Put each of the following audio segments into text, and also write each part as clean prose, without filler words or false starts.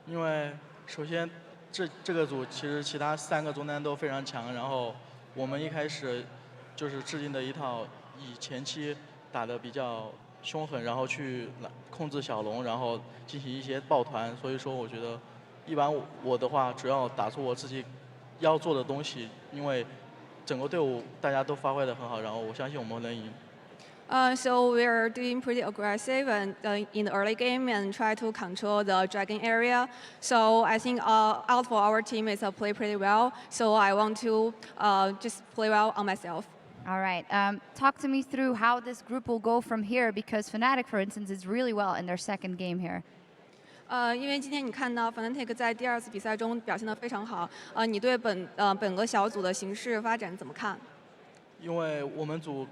因为首先这个组其实其他3个中单都非常强，然后我们一开始就是制定的一套以前期打得比较凶狠，然后去控制小龙，然后进行一些抱团，所以说我觉得一般我的话主要打出我自己要做的东西，因为整个队伍大家都发挥得很好，然后我相信我们能赢。So we're doing pretty aggressive and in the early game and try to control the dragon area. So I think out for our team is play pretty well. So I want to just play well on myself. All right. Talk to me through how this group will go from here, because Fnatic, for instance, is really well in their second game here. 因为今天你看到 Fnatic 在第2次比赛中表现得非常好，你对本个小组的形势发展怎么看？因为我们组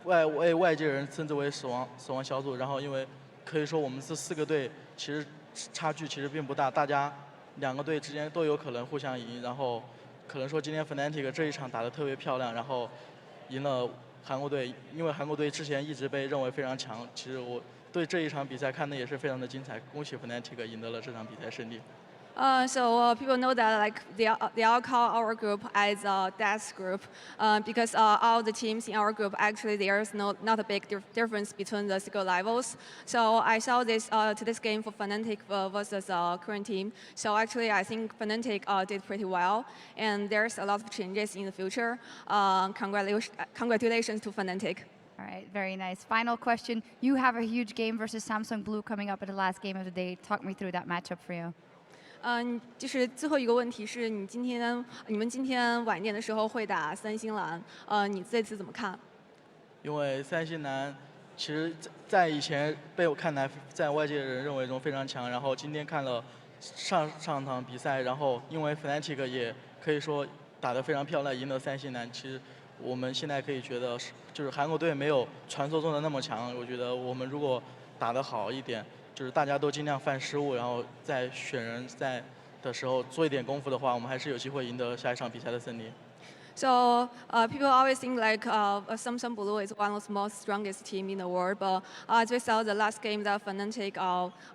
外界人称之为死亡小组，然后因为可以说我们这4个队其实差距其实并不大，大家2个队之间都有可能互相赢，然后可能说今天 Fnatic 这一场打得特别漂亮，然后赢了韩国队，因为韩国队之前一直被认为非常强，其实我对这一场比赛看的也是非常的精彩，恭喜 Fnatic 赢得了这场比赛胜利。So people know that like they all call our group as a death group because all the teams in our group actually there's not a big difference between the skill levels. So I saw this to this game for Fnatic versus current team. So actually I think Fnatic did pretty well, and there's a lot of changes in the future. Congratulations to Fnatic. All right, very nice. Final question. You have a huge game versus Samsung Blue coming up at the last game of the day. Talk me through that matchup for you. 就是最后一个问题是你们今天晚点的时候会打三星蓝，你这次怎么看？因为三星蓝其实在以前被我看来在外界人认为中非常强，然后今天看了上场比赛，然后因为 Fnatic 也可以说打得非常漂亮，赢了三星蓝。其实我们现在可以觉得就是韩国队没有传说中的那么强，我觉得我们如果打得好一点。就是大家都尽量犯失误，然后在选人赛的时候做一点功夫的话，我们还是有机会赢得下一场比赛的胜利。So people always think like Samsung Blue is one of the most strongest team in the world, but as we saw the last game that Fnatic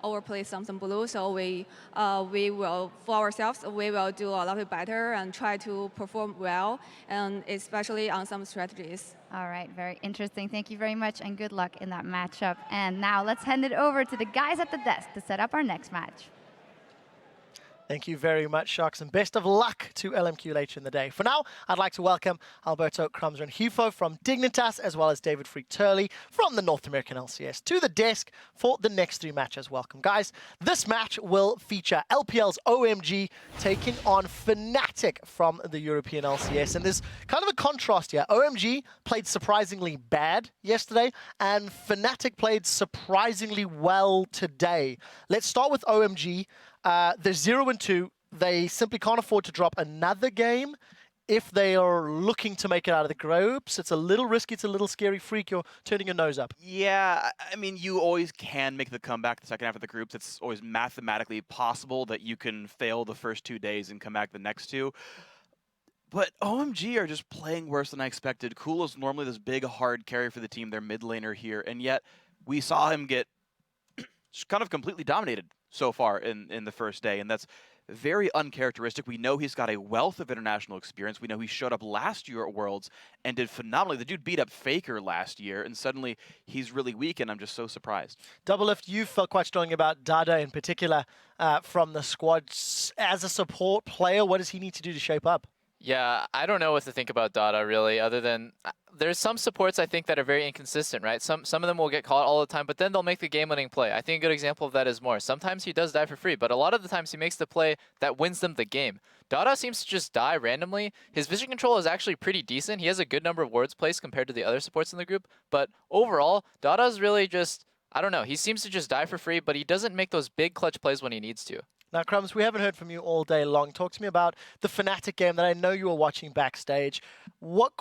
overplayed Samsung Blue, so we will for ourselves we will do a lot better and try to perform well, and especially on some strategies. All right, very interesting. Thank you very much, and good luck in that matchup. And now let's hand it over to the guys at the desk to set up our next match. Thank you very much, Sharks, and best of luck to LMQ later in the day. For now, I'd like to welcome Alberto Crumser and Hufo from Dignitas, as well as David Freak-Turley from the North American LCS to the desk for the next 3 matches. Welcome, guys. This match will feature LPL's OMG taking on Fnatic from the European LCS. And there's kind of a contrast here. OMG played surprisingly bad yesterday, and Fnatic played surprisingly well today. Let's start with OMG. They're 0-2. They simply can't afford to drop another game if they are looking to make it out of the groups. It's a little risky. It's a little scary. Freak, you're turning your nose up. Yeah, I mean, you always can make the comeback the second half of the groups. It's always mathematically possible that you can fail the first 2 days and come back the next 2. But OMG are just playing worse than I expected. Cool is normally this big, hard carry for the team. They're mid laner here, and yet we saw him get kind of completely dominated so far in the first day, and that's very uncharacteristic. We know he's got a wealth of international experience. We know he showed up last year at Worlds and did phenomenally. The dude beat up Faker last year, and suddenly he's really weak, and I'm just so surprised. Doublelift, you felt quite strongly about Dada in particular from the squad. As a support player, what does he need to do to shape up? Yeah, I don't know what to think about Dada, really, other than there's some supports I think that are very inconsistent, right? Some of them will get caught all the time, but then they'll make the game-winning play. I think a good example of that is Moore. Sometimes he does die for free, but a lot of the times he makes the play that wins them the game. Dada seems to just die randomly. His vision control is actually pretty decent. He has a good number of wards placed compared to the other supports in the group, but overall, Dada's really just, I don't know, he seems to just die for free, but he doesn't make those big clutch plays when he needs to. Now, Crumbs, we haven't heard from you all day long. Talk to me about the Fnatic game that I know you were watching backstage. What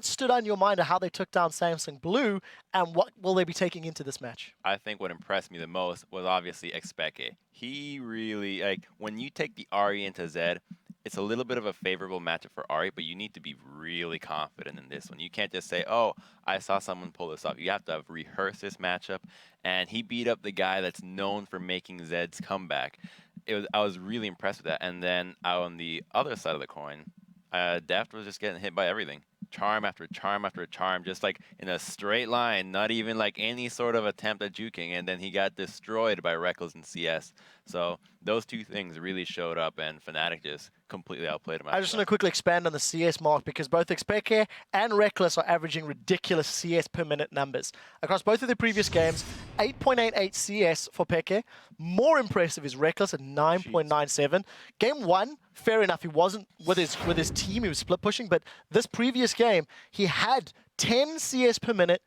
stood out in your mind of how they took down Samsung Blue, and what will they be taking into this match? I think what impressed me the most was obviously Expeke. He really, like, when you take the Ahri into Zed, it's a little bit of a favorable matchup for Ahri, but you need to be really confident in this one. You can't just say, oh, I saw someone pull this off. You have to rehearse this matchup, and he beat up the guy that's known for making Zed's comeback. I was really impressed with that. And then on the other side of the coin, Deft was just getting hit by everything. Charm after charm after charm, just like in a straight line, not even like any sort of attempt at juking, and then he got destroyed by Reckless and CS. So those two things really showed up, and Fnatic just completely outplayed him. I just want to quickly expand on the CS mark because both Expeke and Reckless are averaging ridiculous CS per minute numbers. Across both of their previous games, 8.88 CS for Peke. More impressive is Reckless at 9.97. Game 1, fair enough, he wasn't with his team, he was split pushing, but this previous game, he had 10 CS per minute,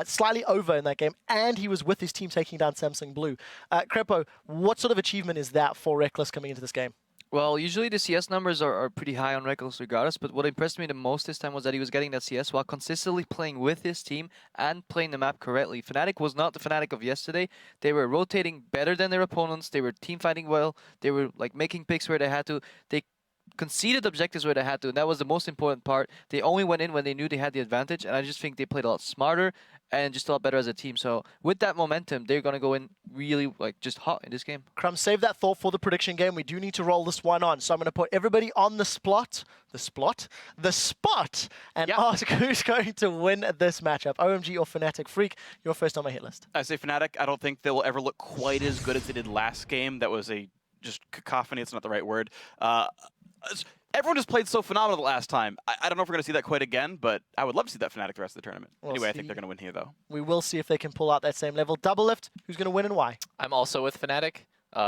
slightly over in that game, and he was with his team taking down Samsung Blue. Crepo, what sort of achievement is that for Reckless coming into this game? Well, usually the CS numbers are pretty high on Reckless regardless, but what impressed me the most this time was that he was getting that CS while consistently playing with his team and playing the map correctly. Fnatic was not the Fnatic of yesterday. They were rotating better than their opponents. They were team fighting well. They were like making picks where they had to. They conceded objectives where they had to, and that was the most important part. They only went in when they knew they had the advantage, and I just think they played a lot smarter and just a lot better as a team. So with that momentum, they're going to go in really like just hot in this game. Crumb, save that thought for the prediction game. We do need to roll this one on. So I'm going to put everybody on the spot, and ask who's going to win this matchup. OMG or Fnatic? Freak, you're first on my hit list. I say Fnatic. I don't think they will ever look quite as good as they did last game. That was a just cacophony. It's not the right word. Everyone just played so phenomenal the last time. I don't know if we're going to see that quite again, but I would love to see that Fnatic the rest of the tournament. Anyway, I think they're going to win here, though. We will see if they can pull out that same level. Double lift, who's going to win and why? I'm also with Fnatic.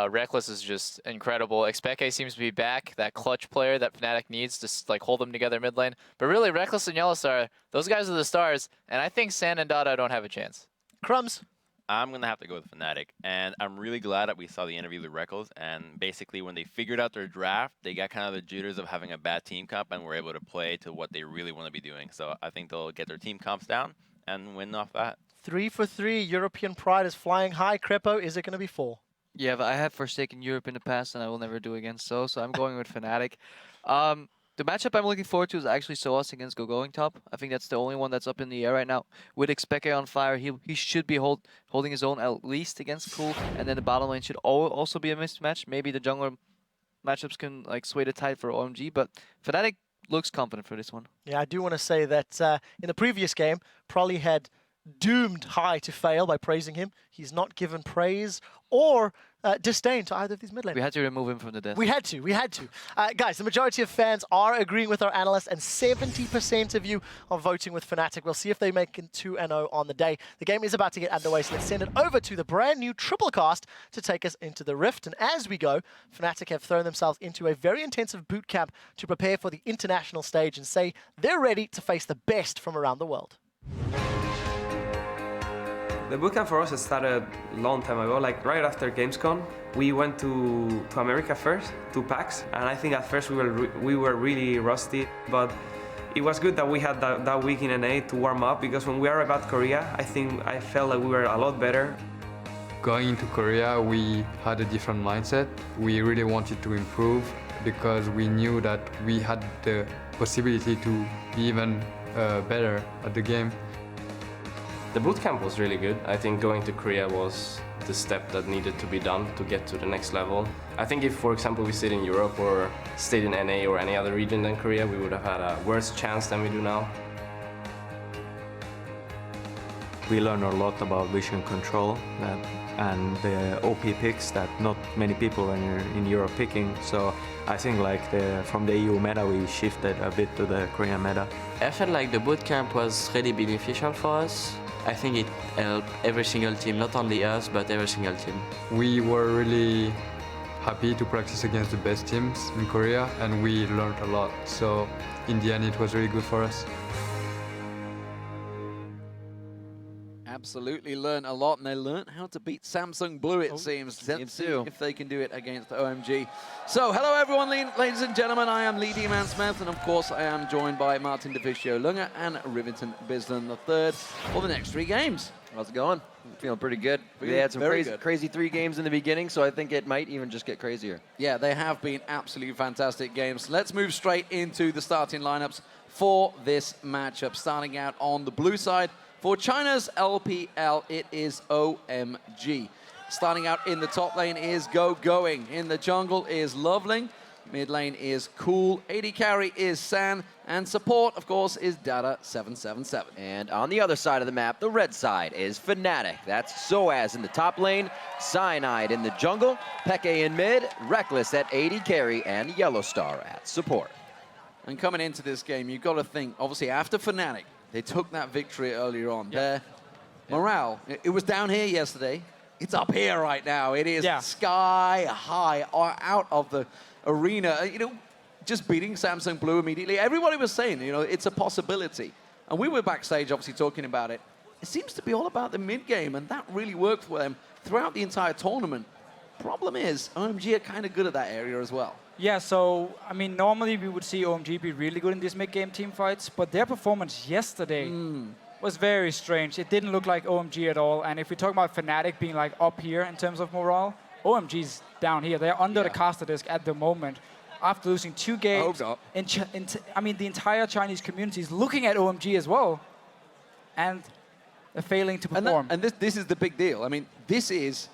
Reckless is just incredible. Expeke seems to be back, that clutch player that Fnatic needs to like hold them together mid lane. But really, Reckless and Yellowstar, those guys are the stars, and I think San and Dada don't have a chance. Crumbs? I'm going to have to go with Fnatic, and I'm really glad that we saw the interview with Reckless, and basically when they figured out their draft, they got kind of the jitters of having a bad team comp and were able to play to what they really want to be doing. So I think they'll get their team comps down and win off that. 3 for 3, European pride is flying high. Crepo, is it going to be 4? Yeah, but I have forsaken Europe in the past, and I will never do again so I'm going with Fnatic. The matchup I'm looking forward to is actually Soas against Going Top. I think that's the only one that's up in the air right now. With Expeke on fire, he should be holding his own at least against Cool, and then the bottom lane should also be a mismatch. Maybe the jungler matchups can like sway the tide for OMG, but Fnatic looks confident for this one. Yeah, I do want to say that in the previous game, Prolly had doomed High to fail by praising him. He's not given praise or disdain to either of these mid laners. We had to remove him from the desk. We had to. Guys, the majority of fans are agreeing with our analysts, and 70% of you are voting with Fnatic. We'll see if they make it 2-0 on the day. The game is about to get underway, so let's send it over to the brand new Triple Cast to take us into the Rift. And as we go, Fnatic have thrown themselves into a very intensive boot camp to prepare for the international stage and say they're ready to face the best from around the world. The bootcamp for us started a long time ago, like right after Gamescom. We went to America first, to PAX, and I think at first we were really rusty, but it was good that we had that week in NA to warm up, because when we arrived at Korea, I felt like we were a lot better. Going into Korea, we had a different mindset. We really wanted to improve because we knew that we had the possibility to be even better at the game. The bootcamp was really good. I think going to Korea was the step that needed to be done to get to the next level. I think if, for example, we stayed in Europe or stayed in NA or any other region than Korea, we would have had a worse chance than we do now. We learned a lot about vision control and the OP picks that not many people in Europe picking. So I think like from the EU meta we shifted a bit to the Korean meta. I felt like the bootcamp was really beneficial for us. I think it helped every single team, not only us, but every single team. We were really happy to practice against the best teams in Korea, and we learned a lot. So in the end, it was really good for us. Absolutely learned a lot, and they learned how to beat Samsung Blue, it seems. Let's see if they can do it against OMG. So, hello everyone, ladies and gentlemen. I am Lee D-Man Smith, and of course I am joined by Martin DeFicio Lunga and Rivington Bisland III for the next 3 games. How's it going? Feeling pretty good. We had some crazy 3 games in the beginning, so I think it might even just get crazier. Yeah, they have been absolutely fantastic games. Let's move straight into the starting lineups for this matchup. Starting out on the blue side, for China's LPL, it is OMG. Starting out in the top lane is Going. In the jungle is Loveling. Mid lane is Cool. AD carry is San. And support, of course, is Data777. And on the other side of the map, the red side is Fnatic. That's Soaz in the top lane, Cyanide in the jungle, Peke in mid, Reckless at AD carry, and Yellowstar at support. And coming into this game, you've got to think, obviously, after Fnatic, they took that victory earlier on. Their morale, it was down here yesterday. It's up here right now. It is sky high out of the arena. You know, just beating Samsung Blue immediately. Everybody was saying, you know, it's a possibility. And we were backstage, obviously, talking about it. It seems to be all about the mid game, and that really worked for them throughout the entire tournament. Problem is, OMG are kind of good at that area as well. Yeah, so, I mean, normally we would see OMG be really good in these mid-game team fights, but their performance yesterday was very strange. It didn't look like OMG at all, and if we talk about Fnatic being like up here in terms of morale, OMG's down here. They're under the caster disc at the moment. After losing 2 games, I mean, the entire Chinese community is looking at OMG as well, and they're failing to perform. And this is the big deal. I mean, this is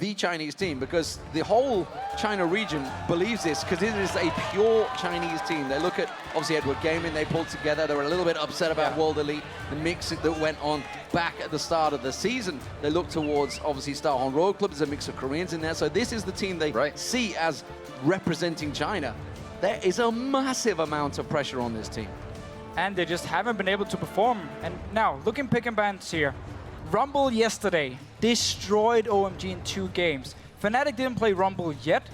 the Chinese team, because the whole China region believes this, because it is a pure Chinese team. They look at, obviously, Edward Gaming, they pulled together. They were a little bit upset about World Elite, the mix that went on back at the start of the season. They look towards, obviously, Starhorn Royal Club. There's a mix of Koreans in there. So this is the team they see as representing China. There is a massive amount of pressure on this team. And they just haven't been able to perform. And now, looking pick and bans here. Rumble yesterday destroyed OMG in 2 games. Fnatic didn't play Rumble yet,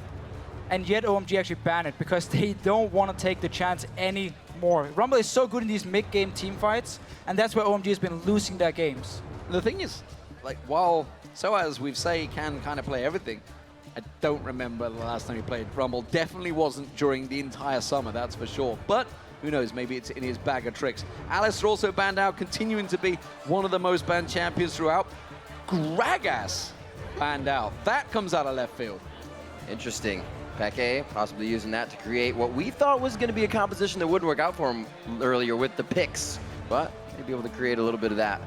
and yet OMG actually banned it because they don't want to take the chance anymore. Rumble is so good in these mid-game team fights, and that's where OMG has been losing their games. The thing is, like, while Soaz, we've say, can kind of play everything, I don't remember the last time he played Rumble. Definitely wasn't during the entire summer, that's for sure. But who knows, maybe it's in his bag of tricks. Alistair also banned out, continuing to be one of the most banned champions throughout. Gragas banned out. That comes out of left field. Interesting. Peke possibly using that to create what we thought was going to be a composition that wouldn't work out for him earlier with the picks, but he'd be able to create a little bit of that.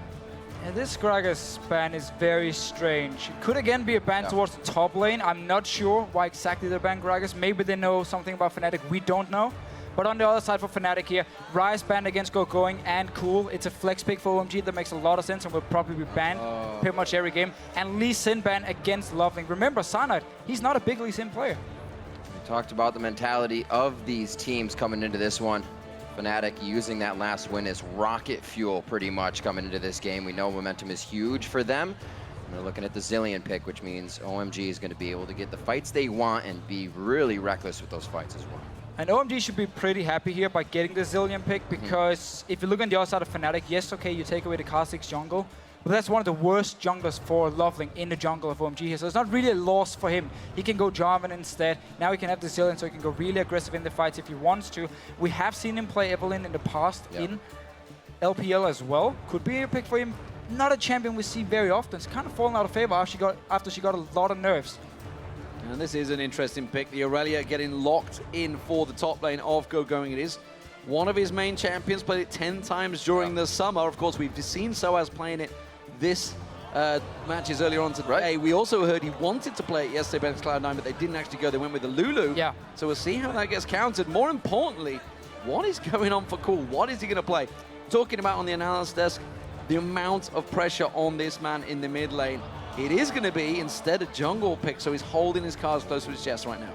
And this Gragas ban is very strange. It could again be a ban towards the top lane. I'm not sure why exactly they banned Gragas. Maybe they know something about Fnatic we don't know. But on the other side for Fnatic here, Rise banned against Going and Cool. It's a flex pick for OMG that makes a lot of sense and will probably be banned pretty much every game. And Lee Sin banned against Loveling. Remember, Cyanide, he's not a big Lee Sin player. We talked about the mentality of these teams coming into this one. Fnatic using that last win as rocket fuel pretty much coming into this game. We know momentum is huge for them. And they're looking at the Zillion pick, which means OMG is going to be able to get the fights they want and be really reckless with those fights as well. And OMG should be pretty happy here by getting the Zillion pick, because if you look on the other side of Fnatic, yes, okay, you take away the Kha'Zix jungle, but that's one of the worst junglers for Loveling in the jungle of OMG here. So it's not really a loss for him. He can go Jarvan instead. Now he can have the Zillion, so he can go really aggressive in the fights if he wants to. We have seen him play Evelynn in the past in LPL as well. Could be a pick for him. Not a champion we see very often. It's kind of fallen out of favor after she got a lot of nerfs. And this is an interesting pick. The Aurelia getting locked in for the top lane of Going. It is one of his main champions, played it 10 times during the summer. Of course, we've seen Soaz playing it this matches earlier on today. We also heard he wanted to play it yesterday against Cloud9, but they didn't actually go. They went with the Lulu. Yeah. So we'll see how that gets countered. More importantly, what is going on for Cool? What is he going to play? Talking about on the analysis desk, the amount of pressure on this man in the mid lane. It is going to be instead a jungle pick, so he's holding his cards close to his chest right now.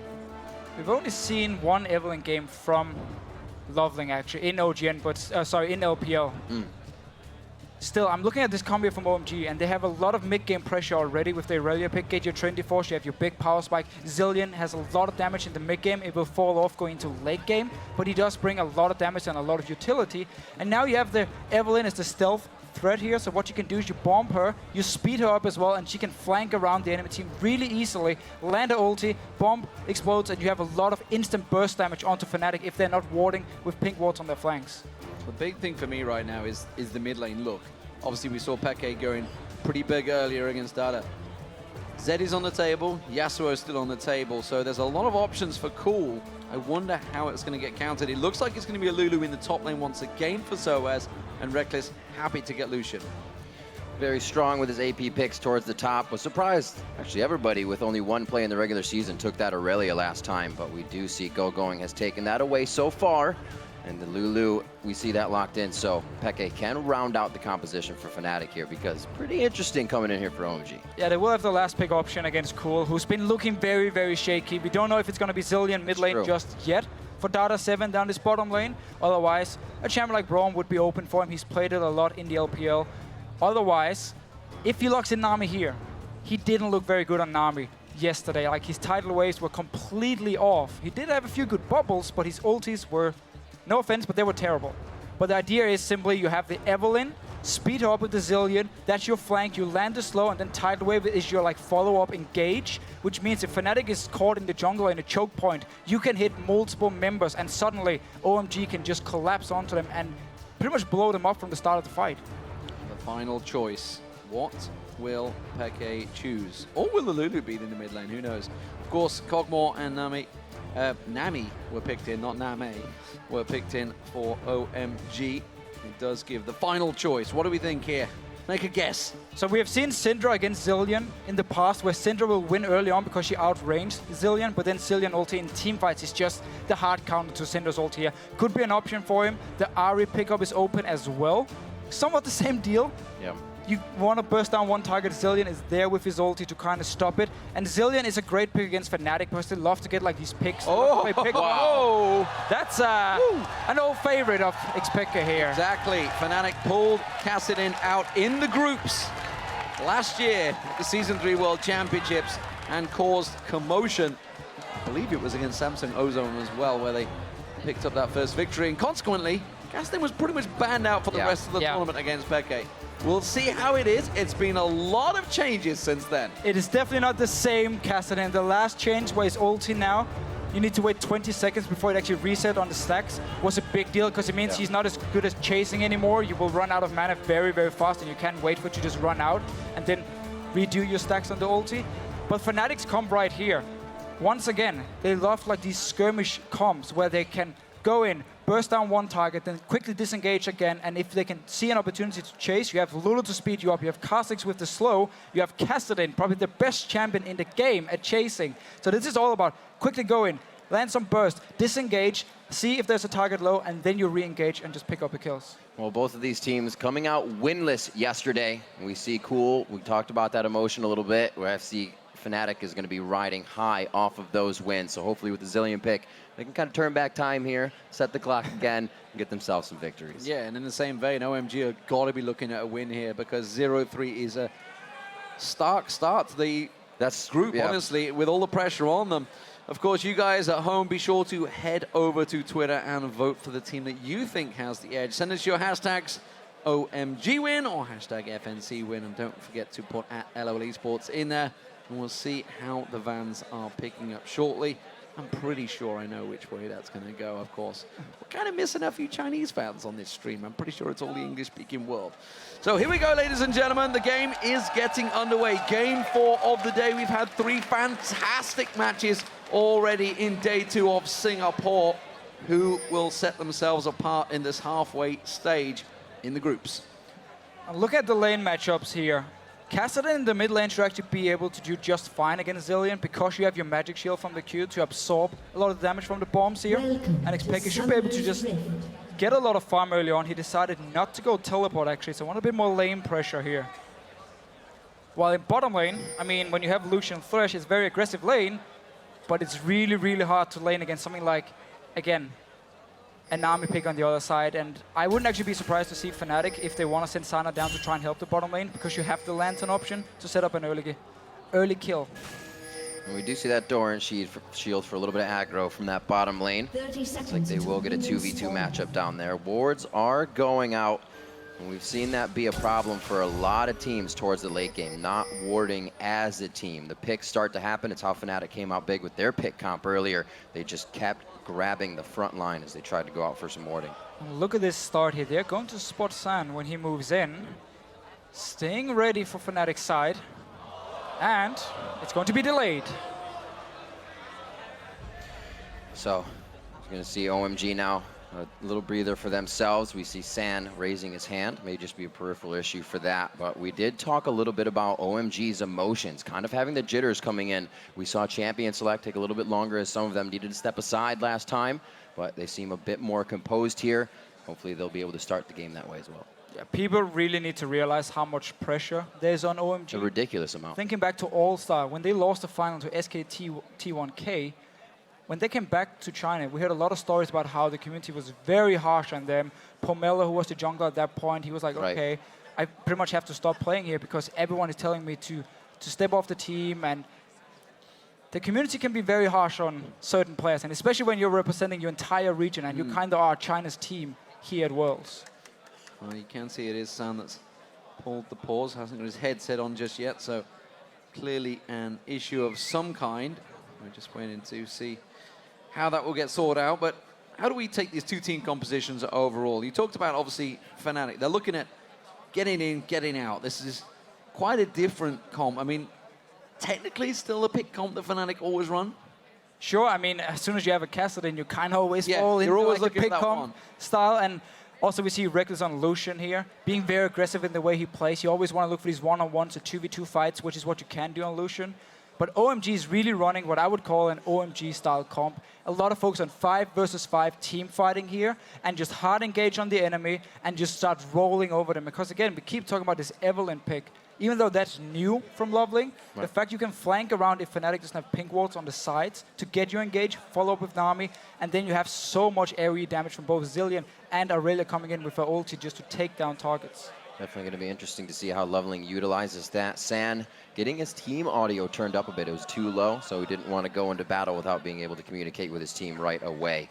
We've only seen one Evelynn game from Loveling actually in OGN, but sorry, in LPL. Still, I'm looking at this combo from OMG, and they have a lot of mid-game pressure already with the Aurelia pick. Get your Trinity Force, you have your big power spike. Zillion has a lot of damage in the mid-game. It will fall off going into late game, but he does bring a lot of damage and a lot of utility. And now you have the Evelynn as the stealth threat here, so what you can do is you bomb her, you speed her up as well, and she can flank around the enemy team really easily, land her ulti, bomb explodes, and you have a lot of instant burst damage onto Fnatic if they're not warding with pink wards on their flanks. The big thing for me right now is the mid lane look. Obviously, we saw Peke going pretty big earlier against Dada. Zed is on the table, Yasuo is still on the table, so there's a lot of options for Cool. I wonder how it's going to get countered. It looks like it's going to be a Lulu in the top lane once again for Soaz, and Reckless happy to get Lucian. very strong with his AP picks towards the top. Was surprised, actually everybody with only one play in the regular season took that Aurelia last time, but we do see Going has taken that away so far. And the Lulu, we see that locked in, so Peke can round out the composition for Fnatic here because pretty interesting coming in here for OMG. Yeah, they will have the last pick option against Cool, who's been looking very, very shaky. We don't know if it's going to be Zilean mid lane just yet for Data 7 down this bottom lane. Otherwise, a champion like Braum would be open for him. He's played it a lot in the LPL. Otherwise, if he locks in Nami here, he didn't look very good on Nami yesterday. Like, his tidal waves were completely off. He did have a few good bubbles, but his ultis were, no offense, but they were terrible. But the idea is simply you have the Evelynn, speed her up with the Zilean, that's your flank, you land the slow, and then tidal wave is your like follow-up engage, which means if Fnatic is caught in the jungle in a choke point, you can hit multiple members, and suddenly OMG can just collapse onto them and pretty much blow them up from the start of the fight. The final choice. What will Peke choose? Or will the Lulu be in the mid lane? Who knows? Of course, Kog'Maw and Nami were picked in, not Name, were picked in for OMG. It does give the final choice. What do we think here? Make a guess. So we have seen Syndra against Zilean in the past, where Syndra will win early on because she outranged Zilean, but then Zilean ulti in teamfights is just the hard counter to Syndra's ulti here. Could be an option for him. The Ahri pickup is open as well. Somewhat the same deal. Yeah. You want to burst down one target, Zilean is there with his ulti to kind of stop it. And Zilean is a great pick against Fnatic because they love to get like these picks. Oh, wow. That's an old favorite of Xpeke here. Exactly. Fnatic pulled Kassadin out in the groups last year at the Season 3 World Championships and caused commotion. I believe it was against Samsung Ozone as well, where they picked up that first victory. And consequently, Kassadin was pretty much banned out for the rest of the tournament against Peke. We'll see how it is. It's been a lot of changes since then. It is definitely not the same Kassadin. The last change where his ulti now, you need to wait 20 seconds before it actually reset on the stacks, was a big deal because it means he's not as good as chasing anymore. You will run out of mana very, very fast and you can't wait for it to just run out and then redo your stacks on the ulti. But Fnatic's comp right here, once again, they love like these skirmish comps where they can go in, burst down one target, then quickly disengage again, and if they can see an opportunity to chase, you have Lulu to speed you up, you have Kha'Zix with the slow, you have Kassadin, probably the best champion in the game at chasing. So this is all about quickly go in, land some burst, disengage, see if there's a target low, and then you re-engage and just pick up the kills. Well, both of these teams coming out winless yesterday. We see Cool, we talked about that emotion a little bit, where FC Fnatic is going to be riding high off of those wins. So hopefully with the Zilean pick, they can kind of turn back time here, set the clock again, and get themselves some victories. Yeah, and in the same vein, OMG have got to be looking at a win here because 0-3 is a stark start to the group, honestly, with all the pressure on them. Of course, you guys at home, be sure to head over to Twitter and vote for the team that you think has the edge. Send us your hashtags OMG win or hashtag FNC win, and don't forget to put at LOL Esports in there. And we'll see how the vans are picking up shortly. I'm pretty sure I know which way that's going to go, of course. We're kind of missing a few Chinese fans on this stream. I'm pretty sure it's all the English-speaking world. So here we go, ladies and gentlemen. The game is getting underway. Game 4 of the day. We've had 3 fantastic matches already in day 2 of Singapore. Who will set themselves apart in this halfway stage in the groups? Look at the lane matchups here. Kassadin in the mid lane should actually be able to do just fine against Zilean because you have your magic shield from the Q to absorb a lot of damage from the bombs here. And Xpeke should be able to just get a lot of farm early on. He decided not to go teleport actually, so I want a bit more lane pressure here. While in bottom lane, I mean, when you have Lucian Thresh, it's very aggressive lane, but it's really, really hard to lane against something like, again, an Nami pick on the other side, and I wouldn't actually be surprised to see Fnatic if they want to send Sana down to try and help the bottom lane, because you have the Lantern option to set up an early kill. And we do see that Doran shield for a little bit of aggro from that bottom lane. Looks like they will get a 2v2 matchup down there. Wards are going out, and we've seen that be a problem for a lot of teams towards the late game, not warding as a team. The picks start to happen. It's how Fnatic came out big with their pick comp earlier. They just kept grabbing the front line as they tried to go out for some warding. Look at this start here. They're going to spot San when he moves in. Staying ready for Fnatic's side. And it's going to be delayed. So, you're going to see OMG now A little breather for themselves. We see San raising his hand. May just be a peripheral issue for that. But we did talk a little bit about OMG's emotions, kind of having the jitters coming in. We saw Champion Select take a little bit longer as some of them needed to step aside last time. But they seem a bit more composed here. Hopefully they'll be able to start the game that way as well. Yeah, people really need to realize how much pressure there's on OMG. A ridiculous amount. Thinking back to All-Star, when they lost the final to SKT1K, when they came back to China, we heard a lot of stories about how the community was very harsh on them. Pomelo, who was the jungler at that point, he was like, okay, I pretty much have to stop playing here because everyone is telling me to step off the team. And the community can be very harsh on certain players, and especially when you're representing your entire region and you kind of are China's team here at Worlds. Well, you can see it is San that's pulled the pause, hasn't got his headset on just yet, so clearly an issue of some kind. We're just waiting to see how that will get sorted out. But how do we take these two team compositions overall? You talked about, obviously, Fnatic. They're looking at getting in, getting out. This is quite a different comp. I mean, technically still a pick comp that Fnatic always run. Sure, I mean, as soon as you have a castle, then you kind of always fall into always like a pick comp one style. And also we see Reckless on Lucian here, being very aggressive in the way he plays. You always want to look for these one-on-ones or 2v2 fights, which is what you can do on Lucian. But OMG is really running what I would call an OMG-style comp. A lot of focus on 5 versus 5 team fighting here, and just hard engage on the enemy, and just start rolling over them. Because again, we keep talking about this Evelynn pick. Even though that's new from Loveling, the fact you can flank around if Fnatic doesn't have pink wards on the sides to get you engaged, follow up with Nami, and then you have so much area damage from both Zilean and Aurelia coming in with her ulti just to take down targets. Definitely going to be interesting to see how Loveling utilizes that. San getting his team audio turned up a bit. It was too low, so he didn't want to go into battle without being able to communicate with his team right away.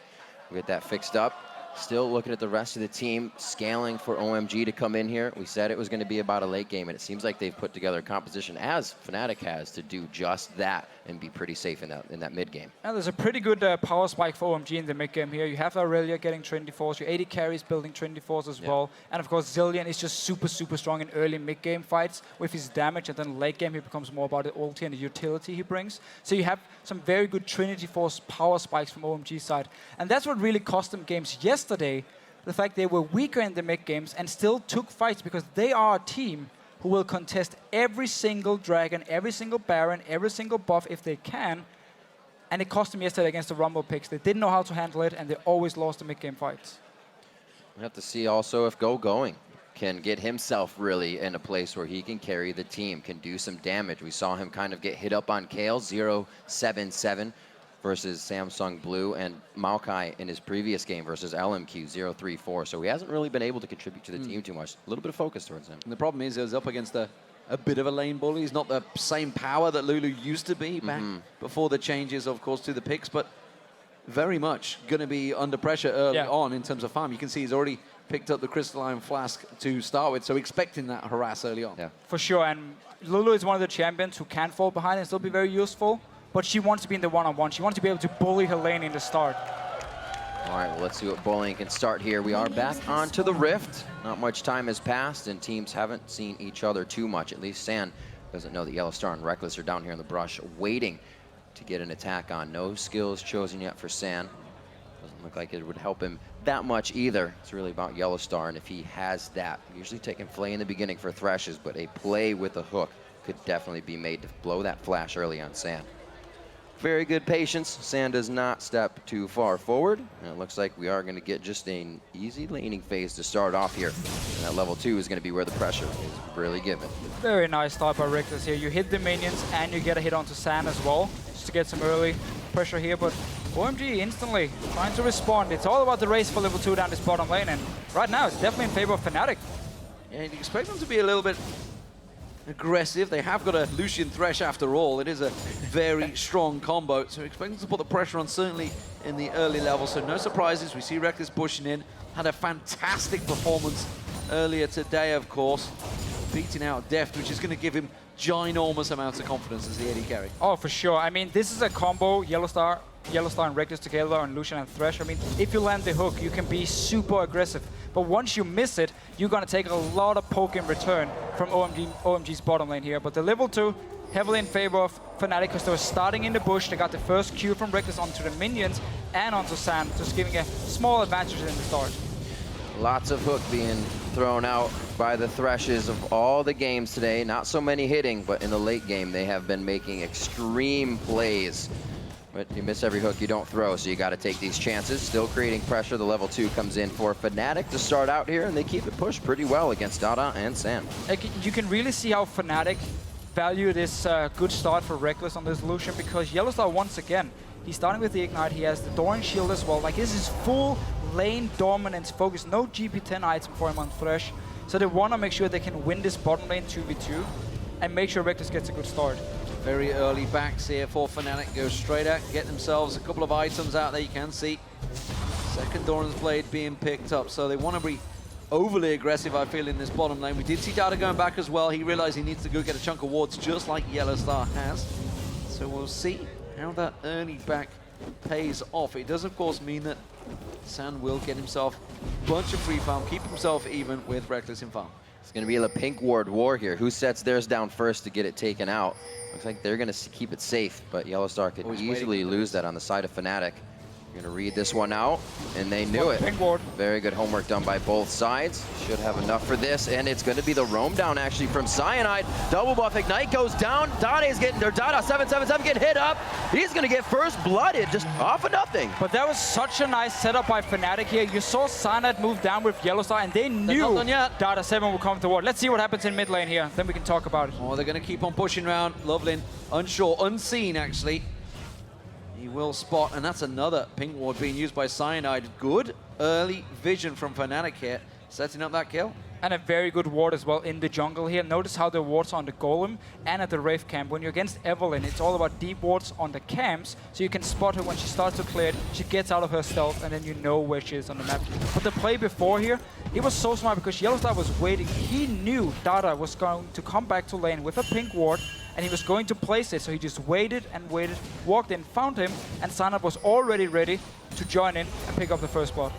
We'll get that fixed up. Still looking at the rest of the team, scaling for OMG to come in here. We said it was going to be about a late game, and it seems like they've put together a composition, as Fnatic has, to do just that and be pretty safe in that mid game. And there's a pretty good power spike for OMG in the mid game here. You have Aurelia getting Trinity Force, your AD carries building Trinity Force as well. And of course, Zilean is just super, super strong in early mid game fights with his damage, and then late game he becomes more about the ulti and the utility he brings. So you have some very good Trinity Force power spikes from OMG's side. And that's what really cost them games yesterday. The fact they were weaker in the mid games and still took fights, because they are a team who will contest every single dragon, every single baron, every single buff if they can. And it cost them yesterday against the Rumble picks. They didn't know how to handle it, and they always lost the mid game fights. We have to see also if Going can get himself really in a place where he can carry the team, can do some damage. We saw him kind of get hit up on Kale, 0-7-7. Versus Samsung Blue, and Maokai in his previous game versus LMQ 0-3-4. So he hasn't really been able to contribute to the team too much. A little bit of focus towards him. And the problem is he was up against a bit of a lane bully. He's not the same power that Lulu used to be back before the changes, of course, to the picks, but very much going to be under pressure early on in terms of farm. You can see he's already picked up the Crystalline Flask to start with, so expecting that harass early on. Yeah. For sure, and Lulu is one of the champions who can fall behind and still be very useful. But she wants to be in the one-on-one. She wants to be able to bully her lane in the start. All right, well, let's see what bullying can start here. We are back onto the Rift. Not much time has passed, and teams haven't seen each other too much. At least San doesn't know that Yellow Star and Reckless are down here in the brush waiting to get an attack on. No skills chosen yet for San. Doesn't look like it would help him that much either. It's really about Yellow Star, and if he has that, usually taking Flay in the beginning for Threshes, but a play with a hook could definitely be made to blow that flash early on San. Very good patience. San does not step too far forward. And it looks like we are going to get just an easy laning phase to start off here. And that level 2 is going to be where the pressure is really given. Very nice start by Reckless here. You hit the minions and you get a hit onto San as well, just to get some early pressure here. But OMG instantly trying to respond. It's all about the race for level 2 down this bottom lane. And right now it's definitely in favor of Fnatic. Yeah, you'd expect them to be a little bit aggressive. They have got a Lucian Thresh after all. It is a very strong combo, so expecting to put the pressure on certainly in the early levels. So no surprises. We see Reckless pushing in. Had a fantastic performance earlier today, of course, beating out Deft, which is going to give him ginormous amounts of confidence as the AD carry. Oh, for sure. I mean, this is a combo, Yellow Star and Reckless together on Lucian and Thresh. I mean, if you land the hook, you can be super aggressive. But once you miss it, you're going to take a lot of poke in return from OMG's bottom lane here. But the level 2 heavily in favor of Fnatic because they were starting in the bush. They got the first Q from Reckless onto the minions and onto Sand, just giving a small advantage in the start. Lots of hook being thrown out by the Threshes of all the games today. Not so many hitting, but in the late game, they have been making extreme plays. But you miss every hook you don't throw, so you got to take these chances. Still creating pressure. The level 2 comes in for Fnatic to start out here, and they keep it pushed pretty well against Dada and Sam. You can really see how Fnatic value this good start for Reckless on this Lucian, because Yellowstar, once again, he's starting with the Ignite. He has the Doran Shield as well. Like, this is full lane dominance focus. No GP10 item for him on Thresh. So they want to make sure they can win this bottom lane 2v2 and make sure Reckless gets a good start. Very early backs here for Fnatic. Go straight out, get themselves a couple of items out there. You can see second Doran's Blade being picked up. So they want to be overly aggressive, I feel, in this bottom lane. We did see Dada going back as well. He realized he needs to go get a chunk of wards just like Yellowstar has. So we'll see how that early back pays off. It does, of course, mean that Sand will get himself a bunch of free farm, keep himself even with Reckless in farm. It's going to be a pink ward war here. Who sets theirs down first to get it taken out? Looks like they're going to keep it safe, but Yellowstar could easily lose that on the side of Fnatic. You're going to read this one out, and they knew it. Very good homework done by both sides. Should have enough for this, and it's going to be the roam down actually from Cyanide. Double buff Ignite goes down. Dada's getting, or Dada 777 getting hit up. He's going to get first blooded just off of nothing. But that was such a nice setup by Fnatic here. You saw Cyanide move down with Yellowstar, and they knew Dada 7 would come toward. Let's see what happens in mid lane here, then we can talk about it. Oh, they're going to keep on pushing around. Lovelin, unsure, unseen actually. He will spot, and that's another pink ward being used by Cyanide. Good early vision from Fnatic here, setting up that kill. And a very good ward as well in the jungle here. Notice how the wards on the Golem and at the Wraith camp. When you're against Evelynn, it's all about deep wards on the camps, so you can spot her when she starts to clear it. She gets out of her stealth, and then you know where she is on the map. But the play before here, it was so smart because Yellowstar was waiting. He knew Dada was going to come back to lane with a pink ward, and he was going to place it, so he just waited and waited, walked in, found him, and Sanad was already ready to join in and pick up the first blood.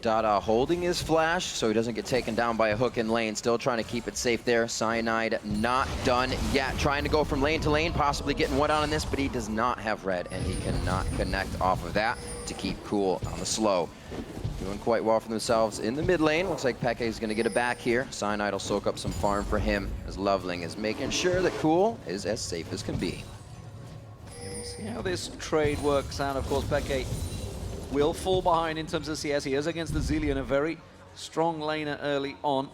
Dada holding his flash so he doesn't get taken down by a hook in lane. Still trying to keep it safe there. Cyanide not done yet. Trying to go from lane to lane, possibly getting one on this, but he does not have red, and he cannot connect off of that to keep cool on the slow. Doing quite well for themselves in the mid lane. Looks like Peke is going to get it back here. Cyanide will soak up some farm for him as Loveling is making sure that Cool is as safe as can be. We'll see how this trade works out. Of course, Peke will fall behind in terms of CS. He is against the Zillion, a very strong laner early on.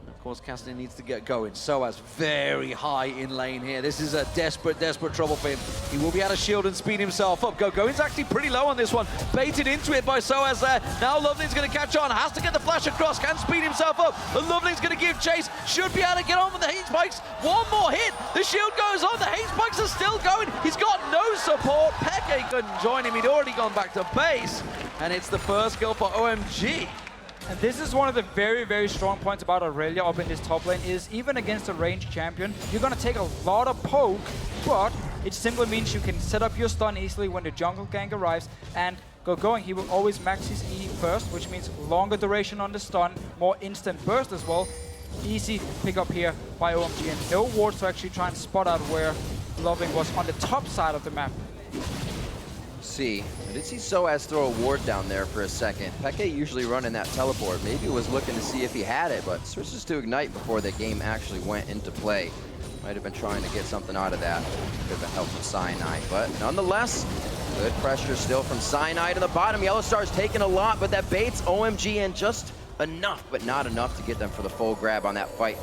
And of course, Cassidy needs to get going. Soaz very high in lane here. This is a desperate, desperate trouble for him. He will be able to shield and speed himself up. Goin's actually pretty low on this one. Baited into it by Soaz there. Now Loveling's going to catch on. Has to get the flash across. Can speed himself up. But Loveling's going to give chase. Should be able to get on with the hate spikes. One more hit. The shield goes on. The hate spikes are still going. He's got no support. Peke couldn't join him. He'd already gone back to base. And it's the first kill for OMG. And this is one of the very, very strong points about Aurelia up in this top lane, is even against a ranged champion, you're going to take a lot of poke, but it simply means you can set up your stun easily when the jungle gank arrives, and Going, he will always max his E first, which means longer duration on the stun, more instant burst as well. Easy pick up here by OMG, and no wards to actually try and spot out where Loving was on the top side of the map. See, I did see Soaz throw a ward down there for a second. Peke usually running that teleport. Maybe he was looking to see if he had it, but switches to Ignite before the game actually went into play. Might have been trying to get something out of that. Could have been help from Cyanide, but nonetheless, good pressure still from Cyanide in the bottom. Yellowstar's taking a lot, but that baits OMG in just enough, but not enough to get them for the full grab on that fight.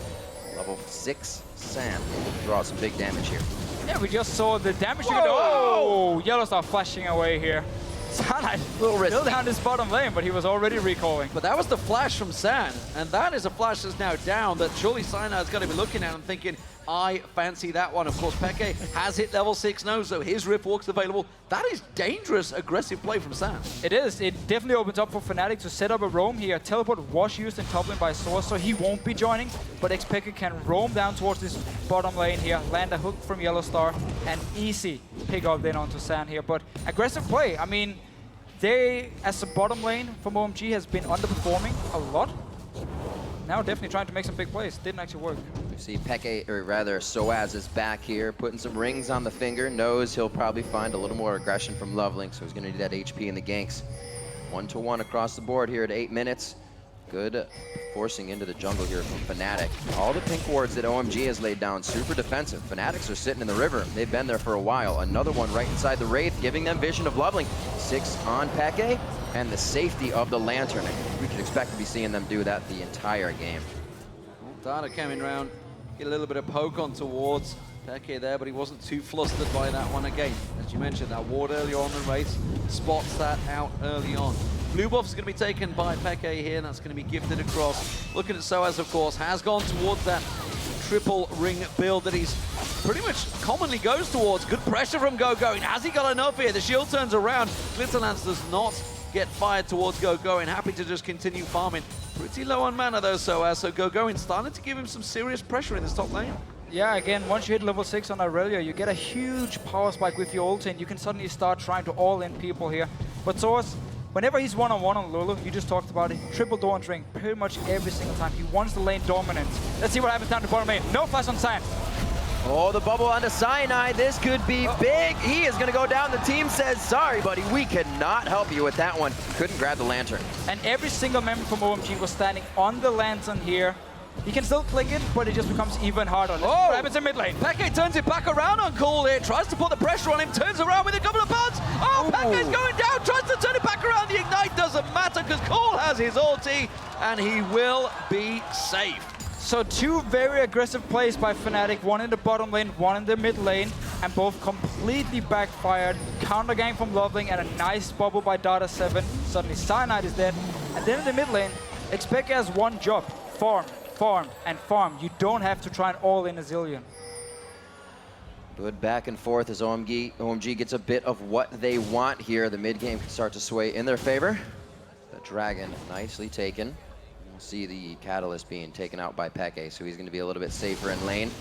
Level 6 Sam will throw out some big damage here. Yeah, we just saw the damage. Oh, Yellowstar flashing away here. Cyanide still down this bottom lane, but he was already recalling. But that was the flash from San, and that is a flash that's now down that surely Cyanide's got to be looking at and thinking, I fancy that one. Of course, Peke has hit level 6 now, so his Rift Walk's available. That is dangerous, aggressive play from San. It is. It definitely opens up for Fnatic to set up a roam here. Teleport was used in top lane by Source, so he won't be joining. But Peke can roam down towards this bottom lane here, land a hook from Yellowstar, and easy pick up then onto San here. But aggressive play. I mean, they, as a bottom lane from OMG, has been underperforming a lot. Now definitely trying to make some big plays. Didn't actually work. We see Peke, or rather Soaz is back here, putting some rings on the finger, knows he'll probably find a little more aggression from Loveling, so he's gonna need that HP in the ganks. 1-to-1 across the board here at 8 minutes. Good forcing into the jungle here from Fnatic. All the pink wards that OMG has laid down, super defensive. Fanatics are sitting in the river. They've been there for a while. Another one right inside the Wraith, giving them vision of Loveling. 6 on Peke, and the safety of the Lantern. We could expect to be seeing them do that the entire game. Data coming round, get a little bit of poke on towards Peke there, but he wasn't too flustered by that one again. As you mentioned, that ward earlier on the race spots that out early on. Blue buff is going to be taken by Peke here, and that's going to be gifted across. Looking at Soaz, of course, has gone towards that triple ring build that he's pretty much commonly goes towards. Good pressure from Go-Going. Has he got enough here? The shield turns around. Glitterlance does not get fired towards Go-Going. Happy to just continue farming. Pretty low on mana though, Soaz, so Go-Going starting to give him some serious pressure in this top lane. Yeah, again, once you hit level 6 on Aurelia, you get a huge power spike with your ult, and you can suddenly start trying to all-in people here. But Soaz, whenever he's one-on-one on Lulu, you just talked about it, triple Dawn's Ring pretty much every single time. He wants the lane dominance. Let's see what happens down the bottom lane. No flash on Cyan. Oh, the bubble onto Cyanide. This could be big. He is going to go down. The team says, sorry, buddy, we cannot help you with that one. Couldn't grab the Lantern. And every single member from OMG was standing on the Lantern here. He can still click it, but it just becomes even harder. Let's see what happens in mid lane. Peke turns it back around on Cool here, tries to put the pressure on him, turns around with a couple of buds. Oh, Peke's going down, tries to turn it back around. The Ignite doesn't matter because Cool has his ulti, and he will be safe. So 2 very aggressive plays by Fnatic, one in the bottom lane, one in the mid lane, and both completely backfired. Counter gang from Loveling and a nice bubble by Data 7. Suddenly Cyanide is dead. And then in the mid lane, Xpeke has one job, farm, farm, and farm. You don't have to try and all in a zillion. Good back and forth as OMG gets a bit of what they want here. The mid game can start to sway in their favor. The Dragon nicely taken. We'll see the Catalyst being taken out by Peke, so he's going to be a little bit safer in lane.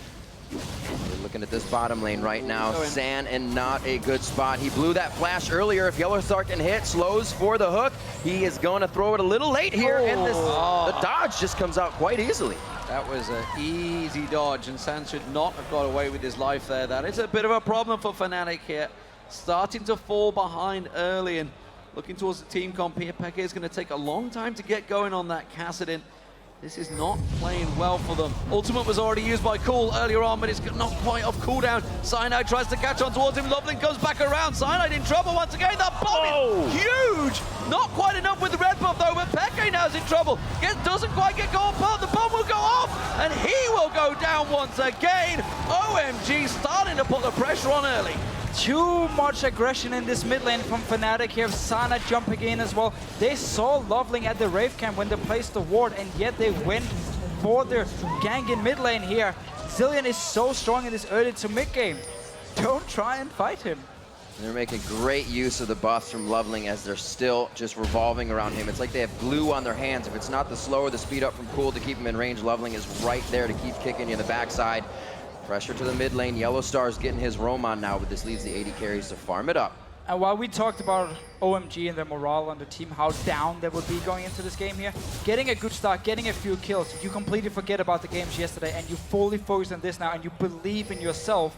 We're looking at this bottom lane right now. San in not a good spot. He blew that flash earlier. If Yellowstar can hit, slows for the hook. He is going to throw it a little late here, and the dodge just comes out quite easily. That was an easy dodge, and San should not have got away with his life there. That is a bit of a problem for Fnatic here. Starting to fall behind early, and looking towards the team comp here. Peke is going to take a long time to get going on that Kassadin. This is not playing well for them. Ultimate was already used by Cool earlier on, but it's not quite off cooldown. Cyanide tries to catch on towards him. Loveling goes back around. Cyanide in trouble once again. The bomb is huge! Not quite enough with the red buff though, but Peke now is in trouble. Doesn't quite get gold buff. The bomb will go off, and he will go down once again. OMG starting to put the pressure on early. Too much aggression in this mid lane from Fnatic here. Sana jumping in as well. They saw Loveling at the Wraith camp when they placed the ward, and yet they went for their gang in mid lane here. Zilean is so strong in this early to mid game. Don't try and fight him. They're making great use of the buffs from Loveling as they're still just revolving around him. It's like they have glue on their hands. If it's not the slow or the speed up from Cool to keep him in range, Loveling is right there to keep kicking you in the backside. Pressure to the mid lane. Yellowstar's getting his roam on now, but this leaves the AD carries to farm it up. And while we talked about OMG and their morale on the team, how down they would be going into this game here, getting a good start, getting a few kills, you completely forget about the games yesterday and you fully focus on this now and you believe in yourself.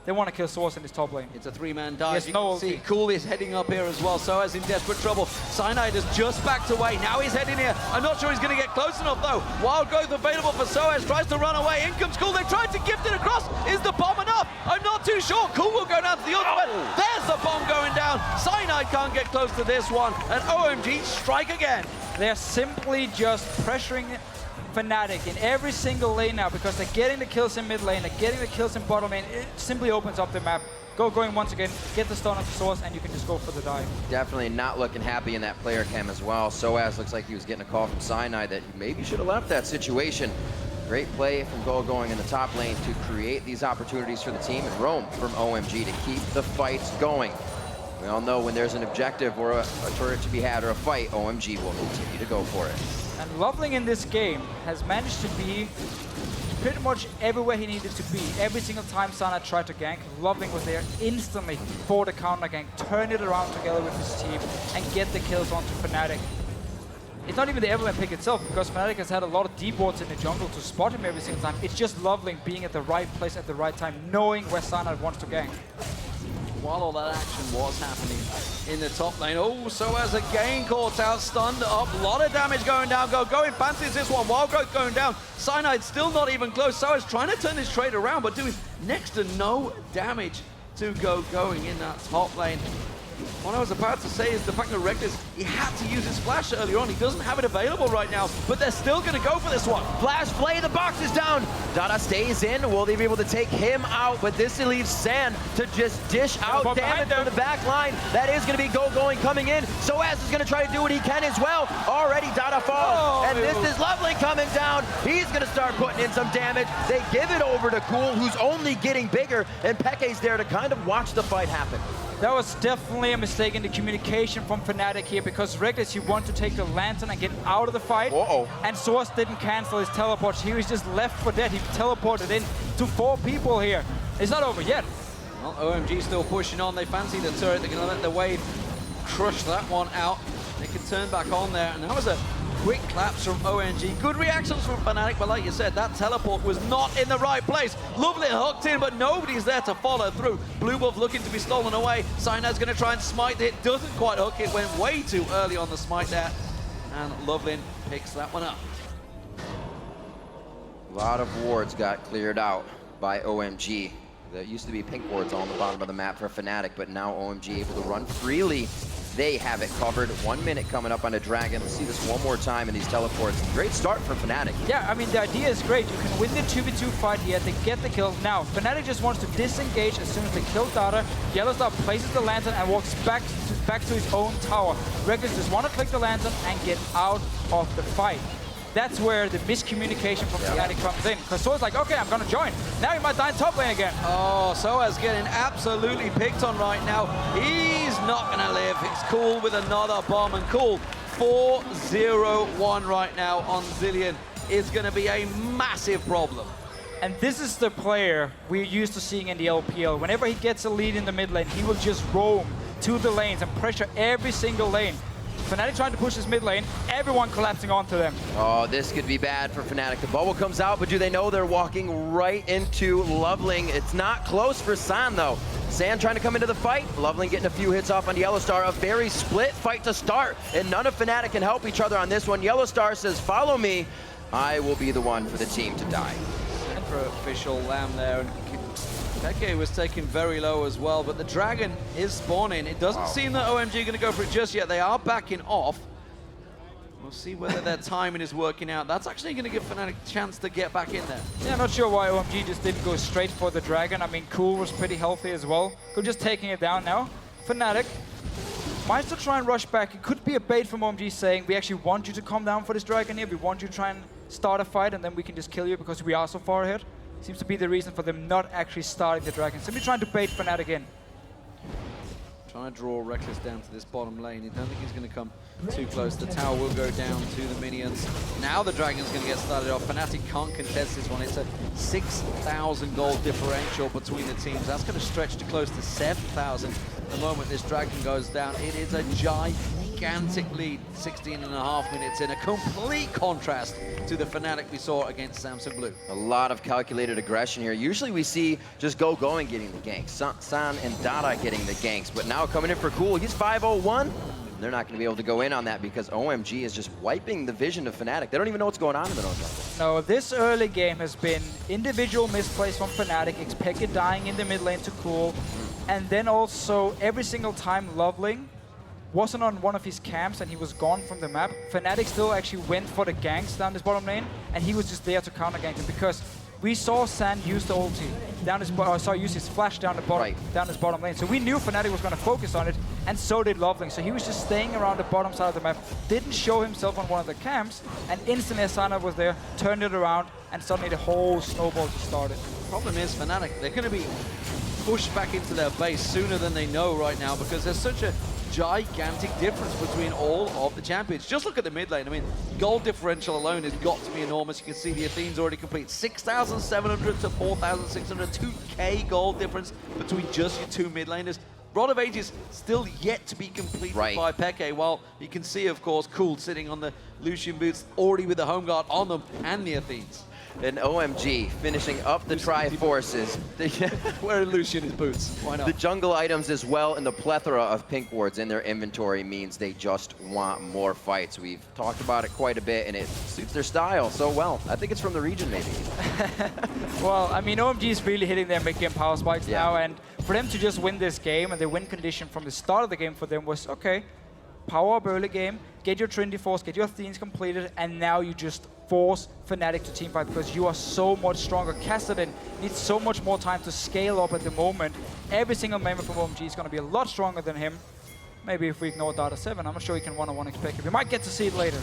They want to kill Source in this top lane. It's a 3-man dive. Yes, you can see Cool is heading up here as well. Soaz in desperate trouble. Cyanide has just backed away. Now he's heading here. I'm not sure he's going to get close enough though. Wild growth available for Soaz. Tries to run away. In comes Cool. They tried to gift it across. Is the bomb enough? I'm not too sure. Cool will go down to the ultimate. There's the bomb going down. Cyanide can't get close to this one. And OMG strike again. They're simply just pressuring Fnatic in every single lane now because they're getting the kills in mid lane, they're getting the kills in bottom lane. It simply opens up the map. Going once again, get the stun of the Source, and you can just go for the dive. Definitely not looking happy in that player cam as well. Soaz looks like he was getting a call from Cyanide that he maybe should have left that situation. Great play from going in the top lane to create these opportunities for the team, and roam from OMG to keep the fights going. We all know when there's an objective or a turret to be had or a fight, OMG will continue to go for it. And Loveling in this game has managed to be pretty much everywhere he needed to be. Every single time Sana tried to gank, Loveling was there instantly for the counter gank, turn it around together with his team, and get the kills onto Fnatic. it's not even the Evelyn pick itself, because Fnatic has had a lot of deep wards in the jungle to spot him every single time. It's just Loveling being at the right place at the right time, knowing where Sana wants to gank. While all that action was happening in the top lane. Oh, so as again caught out, stunned up, a lot of damage going down. Going fancies this one, Wild Growth going down. Cyanide still not even close. So is trying to turn this trade around, but doing next to no damage to going in that top lane. What I was about to say is the fact that Reckless, he had to use his flash earlier on. He doesn't have it available right now, but they're still going to go for this one. Flash play, the box is down. Dada stays in. Will they be able to take him out? But this leaves San to just dish out damage from the back line. That is going to be going coming in. Soaz is going to try to do what he can as well. Already Dada falls. And this is Lovely coming down. He's going to start putting in some damage. They give it over to Cool, who's only getting bigger. And Peke's there to kind of watch the fight happen. That was definitely a mistake in the communication from Fnatic here, because Reckless, he wanted to take the Lantern and get out of the fight. And Source didn't cancel his teleport. He was just left for dead. He teleported in to 4 people here. It's not over yet. Well, OMG still pushing on. They fancy the turret. They're going to let the wave crush that one out. They can turn back on there. And that was a quick claps from OMG. Good reactions from Fnatic, but like you said, that teleport was not in the right place. Lovely hooked in, but nobody's there to follow through. Blue Wolf looking to be stolen away. Cyanid's going to try and smite it. Doesn't quite hook it. Went way too early on the smite there. And Lovelin picks that one up. A lot of wards got cleared out by OMG. There used to be pink wards on the bottom of the map for Fnatic, but now OMG able to run freely. They have it covered. 1 minute coming up on a Dragon. Let's see this one more time in these teleports. Great start for Fnatic. Yeah, I mean, the idea is great. You can win the 2v2 fight here. They get the kill. Now, Fnatic just wants to disengage as soon as they kill Dada. Yellowstar places the Lantern and walks back to his own tower. Reckless just want to click the Lantern and get out of the fight. That's where the miscommunication from Fnatic comes in. Because Soa's like, okay, I'm going to join. Now he might die in top lane again. Oh, Soa's getting absolutely picked on right now. He's not going to live. It's Cool with another bomb. And Cool, 4-0-1 right now on Zilean is going to be a massive problem. And this is the player we're used to seeing in the LPL. Whenever he gets a lead in the mid lane, he will just roam to the lanes and pressure every single lane. Fnatic trying to push his mid lane, everyone collapsing onto them. Oh, this could be bad for Fnatic. The bubble comes out, but do they know they're walking right into Loveling? It's not close for San, though. San trying to come into the fight. Loveling getting a few hits off on Yellowstar. A very split fight to start, and none of Fnatic can help each other on this one. Yellowstar says, follow me. I will be the one for the team to die. Official Lamb there. And Peke was taken very low as well, but the Dragon is spawning. It doesn't seem that OMG are going to go for it just yet. They are backing off. We'll see whether their timing is working out. That's actually going to give Fnatic a chance to get back in there. Yeah, not sure why OMG just didn't go straight for the Dragon. I mean, Cool was pretty healthy as well. Cool just taking it down now. Fnatic might still try and rush back. It could be a bait from OMG saying, we actually want you to come down for this Dragon here. We want you to try and start a fight, and then we can just kill you because we are so far ahead. Seems to be the reason for them not actually starting the Dragon. Simply trying to bait Fnatic in. Trying to draw Reckless down to this bottom lane. I don't think he's going to come too close. The tower will go down to the minions. Now the Dragon's going to get started off. Fnatic can't contest this one. It's a 6,000 gold differential between the teams. That's going to stretch to close to 7,000 the moment this Dragon goes down. It is a gigantic lead, 16.5 minutes in, a complete contrast to the Fnatic we saw against Samsung Blue. A lot of calculated aggression here. Usually we see just going getting the ganks. San and Dada getting the ganks, but now coming in for Cool, he's 5-0-1. They're not going to be able to go in on that because OMG is just wiping the vision of Fnatic. They don't even know what's going on in the jungle. No, this early game has been individual misplays from Fnatic, Peke dying in the mid lane to Cool, and then also every single time Loveling wasn't on one of his camps and he was gone from the map, Fnatic still actually went for the ganks down this bottom lane, and he was just there to counter gank him because we saw San use the ulti down his use his flash down the bottom down his bottom lane. So we knew Fnatic was going to focus on it, and so did Loveling. So he was just staying around the bottom side of the map, didn't show himself on one of the camps, and instantly Asana was there, turned it around, and suddenly the whole snowball just started. The problem is Fnatic, they're going to be pushed back into their base sooner than they know right now because there's such a gigantic difference between all of the champions. Just look at the mid lane. I mean, gold differential alone has got to be enormous. You can see the Athene's already complete. 6,700 to 4,600, 2K gold difference between just your two mid laners. Rod of Ages still yet to be completed by Peke, while you can see, of course, Cool sitting on the Lucian boots, already with the home guard on them, and the Athenes. And OMG finishing up the Triforces. Wearing Lucian his boots. Why not? The jungle items as well, and the plethora of pink wards in their inventory means they just want more fights. We've talked about it quite a bit, and it suits their style so well. I think it's from the region, maybe. Well, I mean, OMG is really hitting their mid-game power spikes now, and for them to just win this game, and the win condition from the start of the game for them was, okay, power up early game, get your Trinity Force, get your Athenes completed, and now you just force Fnatic to teamfight because you are so much stronger. Kassadin needs so much more time to scale up at the moment. Every single member from OMG is going to be a lot stronger than him. Maybe if we ignore Data 7, I'm not sure he can one-on-one expect it. We might get to see it later.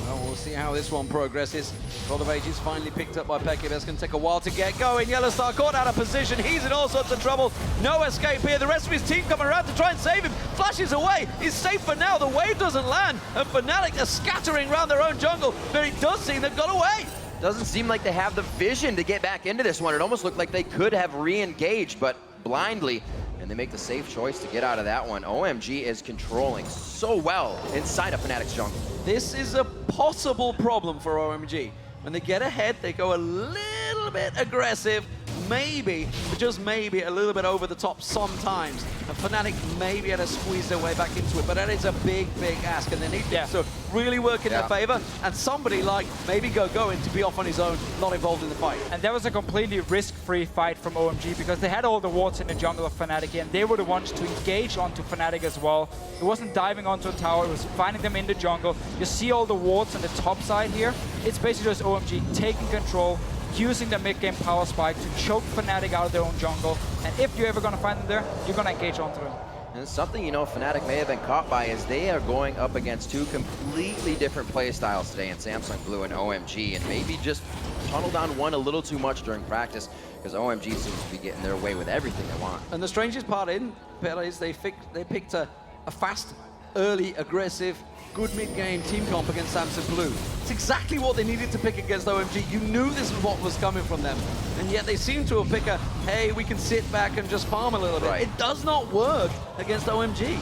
Well, we'll see how this one progresses. Rod of Ages finally picked up by Peke. That's going to take a while to get going. Yellowstar caught out of position. He's in all sorts of trouble. No escape here. The rest of his team coming around to try and save him. Flashes away. He's safe for now. The wave doesn't land. And Fnatic are scattering around their own jungle. But it does seem they've got away. Doesn't seem like they have the vision to get back into this one. It almost looked like they could have re-engaged, but blindly. And they make the safe choice to get out of that one. OMG is controlling so well inside of Fnatic's jungle. This is a possible problem for OMG. When they get ahead, they go a little bit aggressive, maybe, just maybe, a little bit over the top sometimes. And Fnatic may be able to squeeze their way back into it, but that is a big, big ask, and they need to really work in their favor, and somebody like maybe Going to be off on his own, not involved in the fight. And that was a completely risk-free fight from OMG because they had all the wards in the jungle of Fnatic, and they were the ones to engage onto Fnatic as well. It wasn't diving onto a tower, it was finding them in the jungle. You see all the wards on the top side here. It's basically just OMG taking control, using the mid-game power spike to choke Fnatic out of their own jungle. And if you're ever going to find them there, you're going to engage onto them. And something, you know, Fnatic may have been caught by is they are going up against two completely different play styles today in Samsung Blue and OMG, and maybe just tunneled on one a little too much during practice because OMG seems to be getting their way with everything they want. And the strangest part in Pele is they picked a fast, early, aggressive, good mid-game team comp against Samsung Blue. It's exactly what they needed to pick against OMG. You knew this was what was coming from them. And yet they seem to have picked a, hey, we can sit back and just farm a little bit. It does not work against OMG.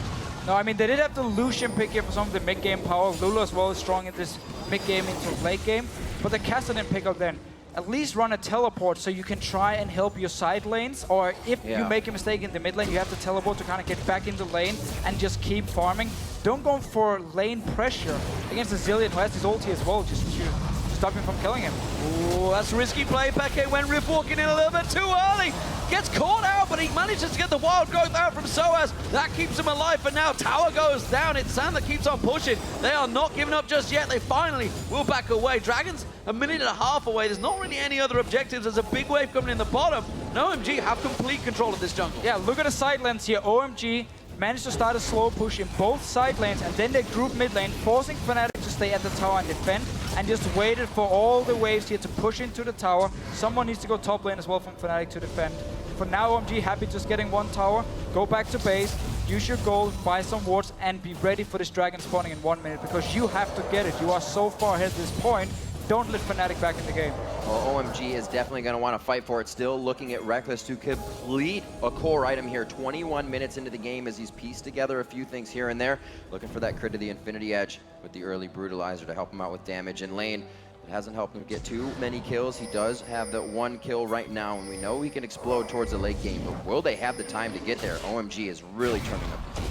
No, I mean, they did have the Lucian pick here for some of the mid-game power. Lulu as well is strong in this mid-game into late game. But the Kassadin pick up then, at least run a teleport so you can try and help your side lanes, or if you make a mistake in the mid lane, you have to teleport to kind of get back into lane and just keep farming. Don't go for lane pressure against the Zillion, who has his ulti as well, just to stop him from killing him. Ooh, that's a risky play. Peke went Rift walking in a little bit too early. Gets caught out, but he manages to get the wild growth out from Soaz. That keeps him alive, but now tower goes down. It's Sam that keeps on pushing. They are not giving up just yet. They finally will back away. Dragons a minute and a half away. There's not really any other objectives. There's a big wave coming in the bottom. And OMG have complete control of this jungle. Yeah, look at the side lanes here. OMG managed to start a slow push in both side lanes, and then they group mid lane, forcing Fnatic to stay at the tower and defend, and just waited for all the waves here to push into the tower. Someone needs to go top lane as well from Fnatic to defend. For now, OMG happy just getting one tower, go back to base, use your gold, buy some wards, and be ready for this dragon spawning in 1 minute, because you have to get it. You are so far ahead at this point. Don't let Fnatic back in the game. Well, OMG is definitely going to want to fight for it still, looking at Reckless to complete a core item here. 21 minutes into the game as he's pieced together a few things here and there. Looking for that crit to the Infinity Edge with the early Brutalizer to help him out with damage in lane. It hasn't helped him get too many kills. He does have that one kill right now, and we know he can explode towards the late game, but will they have the time to get there? OMG is really turning up the team.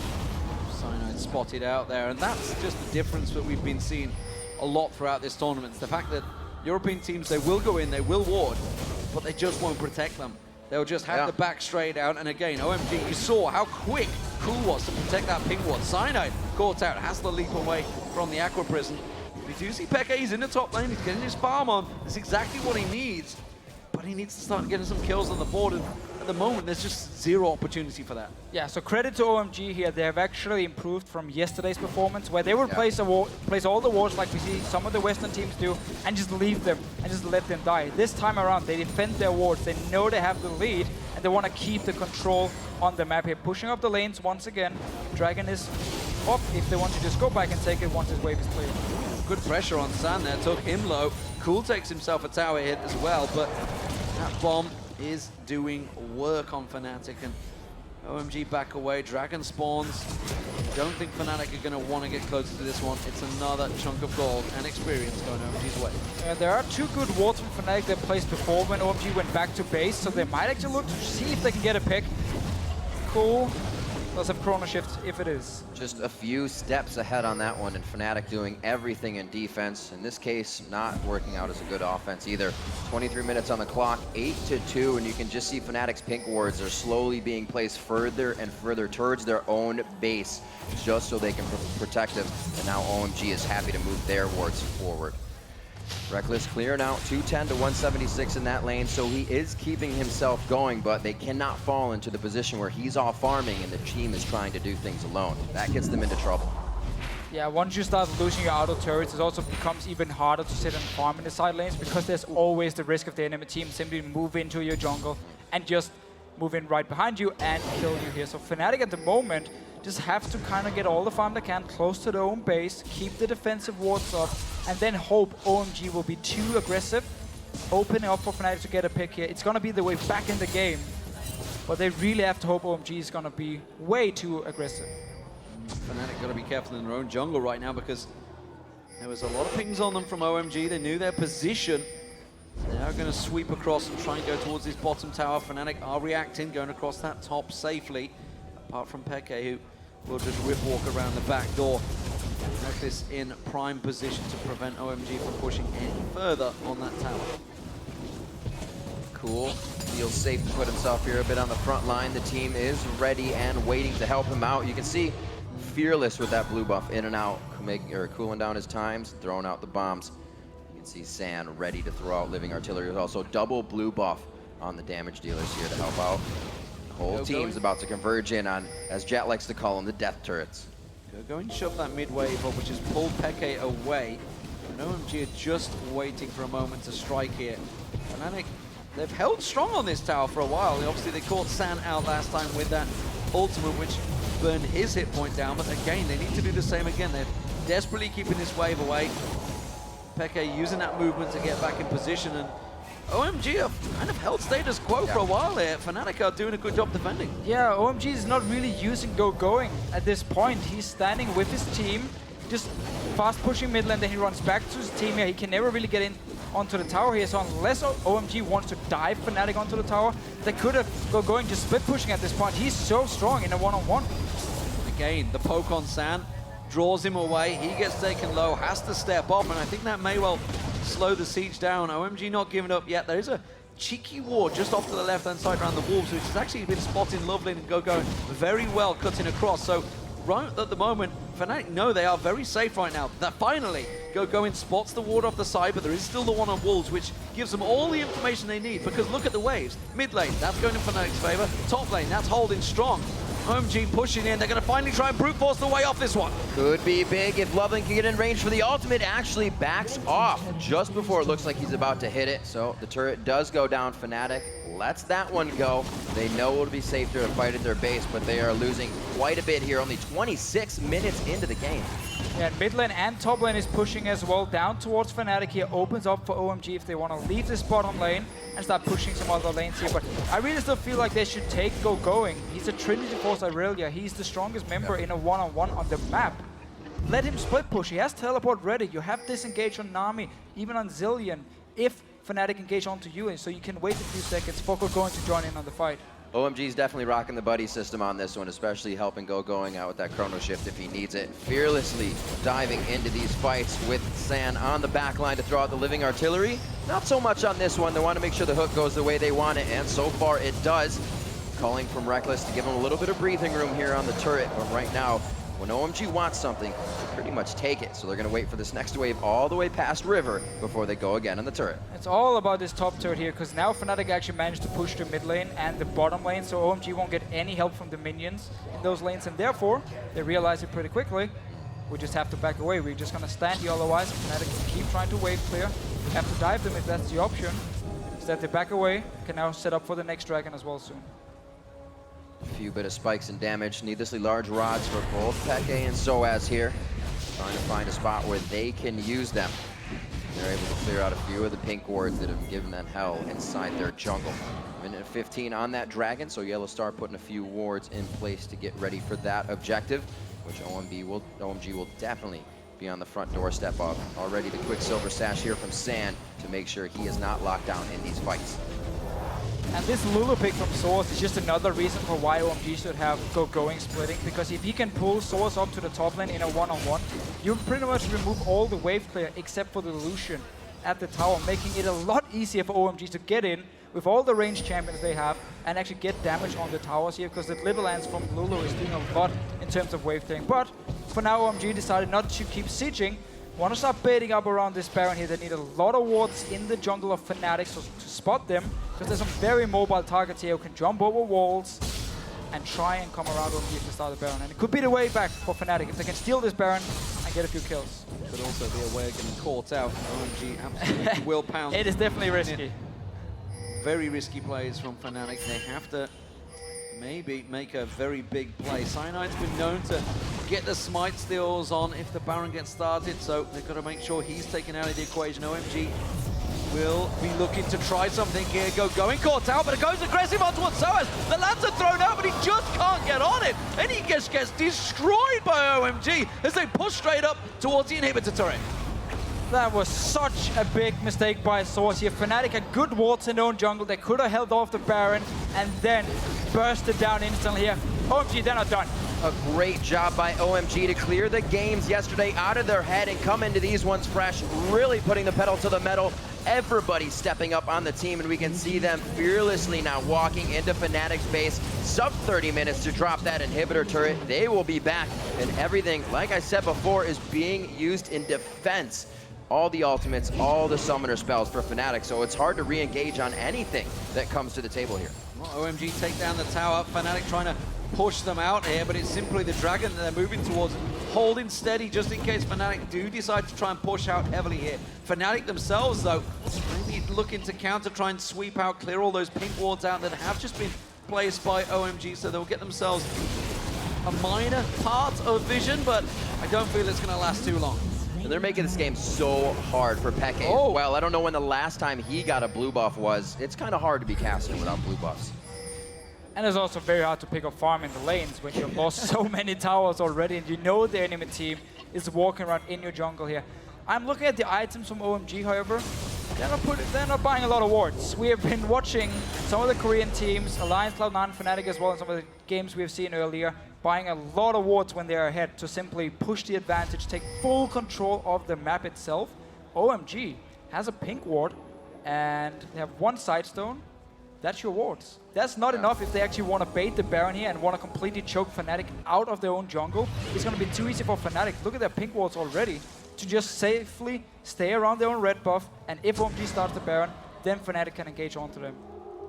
Cyanide spotted out there, and that's just the difference that we've been seeing a lot throughout this tournament. It's the fact that European teams, they will go in, they will ward, but they just won't protect them. They'll just have the back straight out. And again, OMG, you saw how quick Cool was to protect that pink ward. Cyanide caught out, has to leap away from the Aqua Prison. We do see Peke, he's in the top lane, he's getting his farm on. That's exactly what he needs, but he needs to start getting some kills on the board. And at the moment, there's just zero opportunity for that. Yeah, so credit to OMG here. They have actually improved from yesterday's performance, where they would place all the wards like we see some of the Western teams do, and just leave them and just let them die. This time around, they defend their wards. They know they have the lead, and they want to keep the control on the map here. Pushing up the lanes once again. Dragon is up if they want to just go back and take it once his wave is clear. Good pressure on San there, took him low. Cool takes himself a tower hit as well, but that bomb is doing work on Fnatic, and OMG back away, Dragon spawns. Don't think Fnatic are going to want to get closer to this one. It's another chunk of gold and experience going OMG's way. There are 2 good wards from Fnatic they placed before when OMG went back to base, so they might actually look to see if they can get a pick. Cool. Let's have Chrono Shift if it is. Just a few steps ahead on that one, and Fnatic doing everything in defense. In this case, not working out as a good offense either. 23 minutes on the clock, 8-2, and you can just see Fnatic's pink wards are slowly being placed further and further towards their own base, just so they can protect them. And now OMG is happy to move their wards forward. Reckless clearing out 210 to 176 in that lane, so he is keeping himself going, but they cannot fall into the position where he's off farming and the team is trying to do things alone. That gets them into trouble. Yeah, once you start losing your auto turrets, it also becomes even harder to sit and farm in the side lanes because there's always the risk of the enemy team simply move into your jungle and just move in right behind you and kill you here. So Fnatic at the moment just have to kind of get all the farm they can close to their own base, keep the defensive wards up, and then hope OMG will be too aggressive, opening up for Fnatic to get a pick here. It's going to be the way back in the game, but they really have to hope OMG is going to be way too aggressive. Fnatic got to be careful in their own jungle right now because there was a lot of pings on them from OMG. They knew their position. They are going to sweep across and try and go towards this bottom tower. Fnatic are reacting, going across that top safely, apart from Peke, who will just rip walk around the back door. Reckless in prime position to prevent OMG from pushing any further on that tower. Cool. Feels safe to put himself here a bit on the front line. The team is ready and waiting to help him out. You can see Fearless with that blue buff in and out, cooling down his times, throwing out the bombs. You can see San ready to throw out living artillery. There's also double blue buff on the damage dealers here to help out. The whole team's about to converge in on, as Jet likes to call them, the death turrets. Go and shove that mid wave up, which has pulled Peke away. And OMG are just waiting for a moment to strike here. Fnatic, they've held strong on this tower for a while. Obviously, they caught San out last time with that ultimate, which burned his hit point down. But again, they need to do the same again. They're desperately keeping this wave away. Peke using that movement to get back in position. And OMG have kind of held status quo for a while here. Fnatic are doing a good job defending. Yeah, OMG is not really using going at this point. He's standing with his team, just fast pushing mid lane, then he runs back to his team here. He can never really get in onto the tower here, so unless OMG wants to dive Fnatic onto the tower, they could have going just split pushing at this point. He's so strong in a one-on-one. Again, the poke on San draws him away. He gets taken low, has to step up, and I think that may well slow the siege down. OMG not giving up yet. There is a cheeky ward just off to the left-hand side around the Wolves, which has actually been spotting Lovelin and Go very well cutting across. So right at the moment, Fnatic know they are very safe right now. That finally, Go spots the ward off the side, but there is still the one on Wolves, which gives them all the information they need, because look at the waves. Mid lane, that's going in Fnatic's favor. Top lane, that's holding strong. OMG pushing in. They're going to finally try and brute force the way off this one. Could be big if Loveland can get in range for the ultimate. Actually backs off just before it looks like he's about to hit it. So the turret does go down. Fnatic lets that one go. They know it'll be safer to fight at their base, but they are losing quite a bit here. Only 26 minutes into the game. Yeah, mid lane and top lane is pushing as well down towards Fnatic here. Opens up for OMG if they want to leave this bottom lane and start pushing some other lanes here. But I really still feel like they should take going. He's a Trinity Force Irelia. He's the strongest member in a one-on-one on the map. Let him split push. He has teleport ready. You have disengage on Nami, even on Zillion, if Fnatic engage onto you, and so you can wait a few seconds for going to join in on the fight. OMG is definitely rocking the buddy system on this one, especially helping going out with that chrono shift if he needs it. Fearlessly diving into these fights with San on the back line to throw out the living artillery. Not so much on this one. They want to make sure the hook goes the way they want it, and so far it does. Calling from Reckless to give him a little bit of breathing room here on the turret, but right now, when OMG wants something, they pretty much take it. So they're going to wait for this next wave all the way past River before they go again on the turret. It's all about this top turret here, because now Fnatic actually managed to push the mid lane and the bottom lane, so OMG won't get any help from the minions in those lanes, and therefore, they realize it pretty quickly. We just have to back away. We're just going to stand here otherwise. Fnatic can keep trying to wave clear. We have to dive them if that's the option. Instead, they back away, can now set up for the next dragon as well soon. A few bit of spikes and damage. Needlessly large rods for both Peke and Soaz here. Trying to find a spot where they can use them. They're able to clear out a few of the pink wards that have given them hell inside their jungle. Minute 15 on that dragon, so Yellow Star putting a few wards in place to get ready for that objective, which OMG will definitely be on the front doorstep of. Already the Quicksilver Sash here from Sand to make sure he is not locked down in these fights. And this Lulu pick from Source is just another reason for why OMG should have going splitting, because if he can pull Source up to the top lane in a one-on-one, you pretty much remove all the wave clear except for the Lucian at the tower, making it a lot easier for OMG to get in with all the ranged champions they have and actually get damage on the towers here, because the Little Lance from Lulu is doing a lot in terms of wave clearing. But for now, OMG decided not to keep sieging. Want to start baiting up around this Baron here. They need a lot of wards in the jungle of Fnatic so to spot them, because there's some very mobile targets here who can jump over walls and try and come around OMG if they start the Baron. And it could be the way back for Fnatic if they can steal this Baron and get a few kills. Could also be a way of getting caught out. OMG absolutely will pound. It is definitely risky. Very risky plays from Fnatic. They have to maybe make a very big play. Cyanide's been known to get the smite steals on if the Baron gets started, so they've got to make sure he's taken out of the equation. OMG will be looking to try something here. Going caught out, but it goes aggressive on towards Soaz. The lands are thrown out, but he just can't get on it. And he just gets destroyed by OMG as they push straight up towards the inhibitor turret. That was such a big mistake by Source here. Fnatic had good wards in their own jungle. They could have held off the Baron and then bursted down instantly here. OMG, they're not done. A great job by OMG to clear the games yesterday out of their head and come into these ones fresh, really putting the pedal to the metal. Everybody stepping up on the team, and we can see them fearlessly now walking into Fnatic's base. Sub 30 minutes to drop that inhibitor turret. They will be back, and everything, like I said before, is being used in defense. All the ultimates, all the summoner spells for Fnatic, so it's hard to re-engage on anything that comes to the table here. Well, OMG take down the tower. Fnatic trying to push them out here, but it's simply the dragon that they're moving towards, holding steady just in case Fnatic do decide to try and push out heavily here. Fnatic themselves, though, maybe looking to counter, try and sweep out, clear all those pink wards out that have just been placed by OMG, so they'll get themselves a minor part of vision, but I don't feel it's going to last too long. And they're making this game so hard for Peke as well. I don't know when the last time he got a blue buff was. It's kind of hard to be casting without blue buffs. And it's also very hard to pick up farm in the lanes when you've lost so many towers already and you know the enemy team is walking around in your jungle here. I'm looking at the items from OMG, however. They're not buying a lot of wards. We have been watching some of the Korean teams, Alliance, Cloud9, Fnatic as well, and some of the games we've seen earlier, buying a lot of wards when they're ahead to simply push the advantage, take full control of the map itself. OMG has a pink ward, and they have one sidestone. That's your wards. That's not enough if they actually want to bait the Baron here and want to completely choke Fnatic out of their own jungle. It's going to be too easy for Fnatic. Look at their pink wards already to just safely stay around their own red buff, and if OMG starts the Baron, then Fnatic can engage onto them.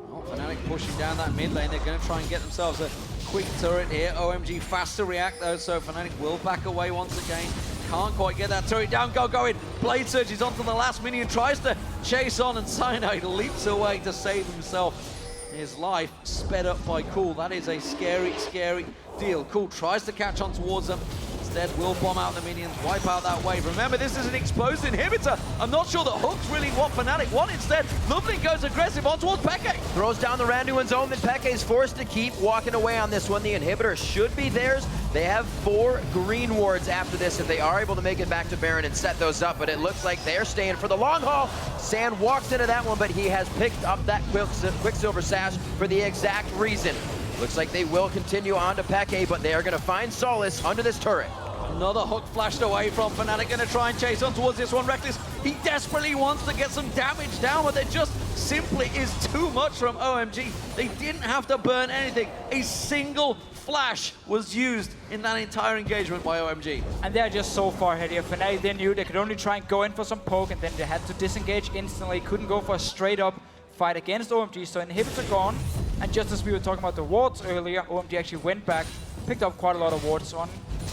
Well, Fnatic pushing down that mid lane. They're going to try and get themselves a quick turret here. OMG fast to react though, so Fnatic will back away once again. Can't quite get that turret down. Go in. Blade surges onto the last minion, tries to chase on, and Cyanide leaps away to save himself. His life sped up by Cool. That is a scary, scary deal. Cool tries to catch on towards them. Instead, will bomb out the minions, wipe out that wave. Remember, this is an exposed inhibitor. I'm not sure the hooks really what Fnatic want. Instead, Lovely goes aggressive on towards Peke. Throws down the Randuin's Omen. Peke is forced to keep walking away on this one. The inhibitor should be theirs. They have 4 green wards after this if they are able to make it back to Baron and set those up, but it looks like they're staying for the long haul. Sand walks into that one, but he has picked up that Quicksilver Sash for the exact reason. Looks like they will continue on to Peke, but they are going to find solace under this turret. Another hook flashed away from Fnatic, going to try and chase on towards this one. Reckless, he desperately wants to get some damage down, but there just simply is too much from OMG. They didn't have to burn anything. A single flash was used in that entire engagement by OMG. And they're just so far ahead here. Fnatic, they knew they could only try and go in for some poke, and then they had to disengage instantly. Couldn't go for a straight up fight against OMG, so inhibitor gone. And just as we were talking about the wards earlier, OMG actually went back, picked up quite a lot of wards on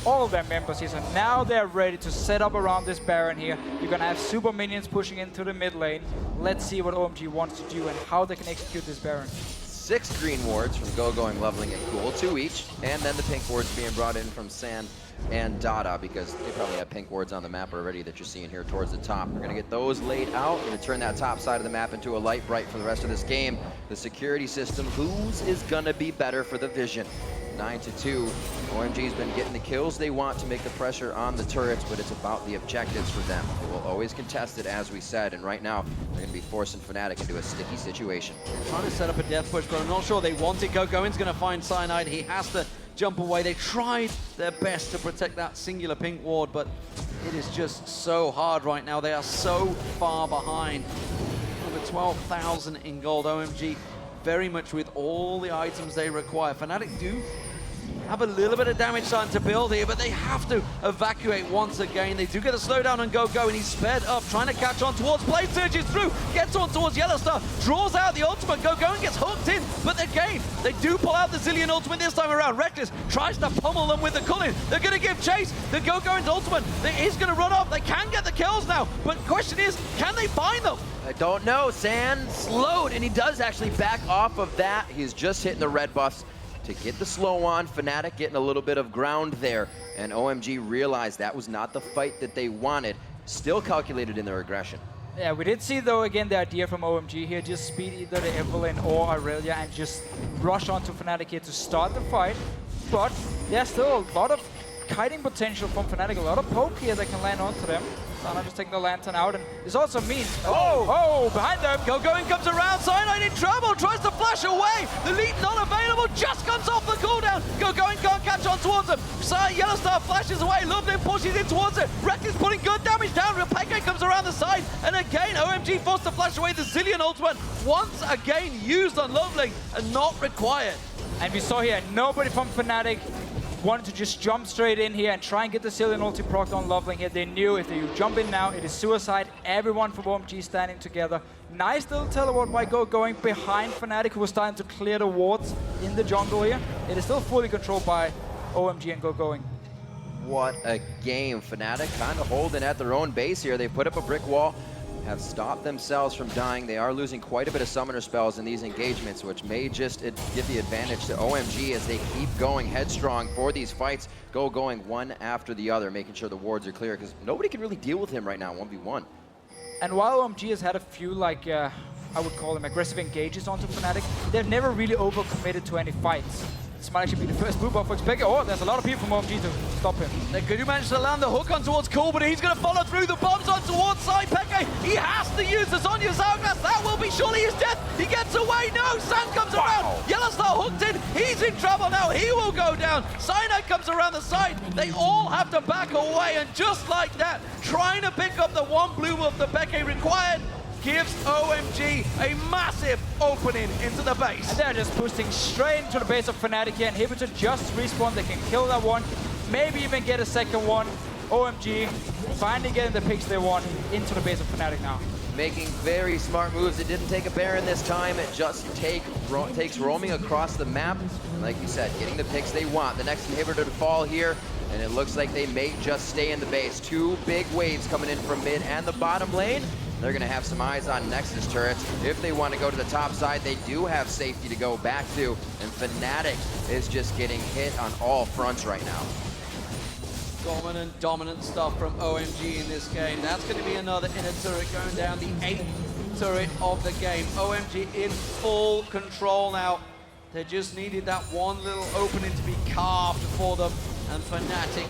all of their members here. So now they're ready to set up around this Baron here. You're going to have super minions pushing into the mid lane. Let's see what OMG wants to do and how they can execute this Baron. 6 green wards from Go-Going, Loveling, and Cool, 2 each, and then the pink wards being brought in from Sand and Dada, because they probably have pink wards on the map already that you're seeing here towards the top. We're going to get those laid out. We're going to turn that top side of the map into a light bright for the rest of this game. The security system, whose is going to be better for the vision? 9-2. OMG's been getting the kills they want to make the pressure on the turrets, but it's about the objectives for them. They will always contest it, as we said, and right now they're going to be forcing Fnatic into a sticky situation. Trying to set up a death push, but I'm not sure they want it. Go-Going's going to find Cyanide. He has to jump away. They tried their best to protect that singular pink ward, but it is just so hard right now. They are so far behind. Over 12,000 in gold. OMG very much with all the items they require. Fnatic do have a little bit of damage time to build here, but they have to evacuate once again. They do get a slowdown on Go-Go, and he's sped up, trying to catch on towards Blade, surges through, gets on towards Yellowstar, draws out the ultimate. Go-Go and gets hooked in, but again, they do pull out the Zillion ultimate this time around. Reckless tries to pummel them with the Cullen. They're going to give chase. The Go-Go's ultimate is going to run off. They can get the kills now, but the question is, can they find them? I don't know. Sand slowed, and he does actually back off of that. He's just hitting the red buffs to get the slow on. Fnatic getting a little bit of ground there, and OMG realized that was not the fight that they wanted. Still calculated in their aggression. Yeah, we did see, though, again, the idea from OMG here, just speed either the Evelynn or Aurelia and just rush onto Fnatic here to start the fight. But there's still a lot of kiting potential from Fnatic, a lot of poke here that can land onto them. Sana just taking the lantern out, and this also means... Oh, behind them! Go-Going comes around, Cyanide in trouble, tries to flash away! The leap not available, just comes off the cooldown! Go-Going can't catch on towards him! Yellowstar flashes away, Loveling pushes in towards it, Reckless putting good damage down, Repeke comes around the side, and again, OMG forced to flash away the Zillion ultimate, once again used on Loveling, and not required. And we saw here, nobody from Fnatic wanted to just jump straight in here and try and get the Zillion ulti procced on Loveling here. They knew if they jump in now, it is suicide. Everyone from OMG standing together. Nice little teleport by Go-Going behind Fnatic, who was starting to clear the wards in the jungle here. It is still fully controlled by OMG and Go-Going. What a game. Fnatic kind of holding at their own base here. They put up a brick wall, have stopped themselves from dying. They are losing quite a bit of summoner spells in these engagements, which may just give the advantage to OMG as they keep going headstrong for these fights. Go-Going one after the other, making sure the wards are clear, because nobody can really deal with him right now, 1v1. And while OMG has had a few, like, I would call them aggressive engages onto Fnatic, they've never really overcommitted to any fights. This might actually be the first blue buff for Xpeke. Oh, there's a lot of people from OMG to stop him. They could manage to land the hook on towards Cool, but he's going to follow through the bombs on towards Xpeke. He has to use the Sonya's Hourglass. That will be surely his death. He gets away. No, Sand comes around. Yellowstar hooked in. He's in trouble now. He will go down. Cyanide comes around the side. They all have to back away, and just like that, trying to pick up the one blue buff that Xpeke required, gives OMG a massive opening into the base. And they're just boosting straight into the base of Fnatic here. Inhibitor just respawn. They can kill that one, maybe even get a second one. OMG finally getting the picks they want into the base of Fnatic now. Making very smart moves. It didn't take a Baron this time. It just takes roaming across the map. And like you said, getting the picks they want. The next inhibitor to fall here, and it looks like they may just stay in the base. 2 big waves coming in from mid and the bottom lane. They're going to have some eyes on Nexus turrets. If they want to go to the top side, they do have safety to go back to. And Fnatic is just getting hit on all fronts right now. Dominant stuff from OMG in this game. That's going to be another inner turret going down, the 8th turret of the game. OMG in full control now. They just needed that one little opening to be carved for them. And Fnatic,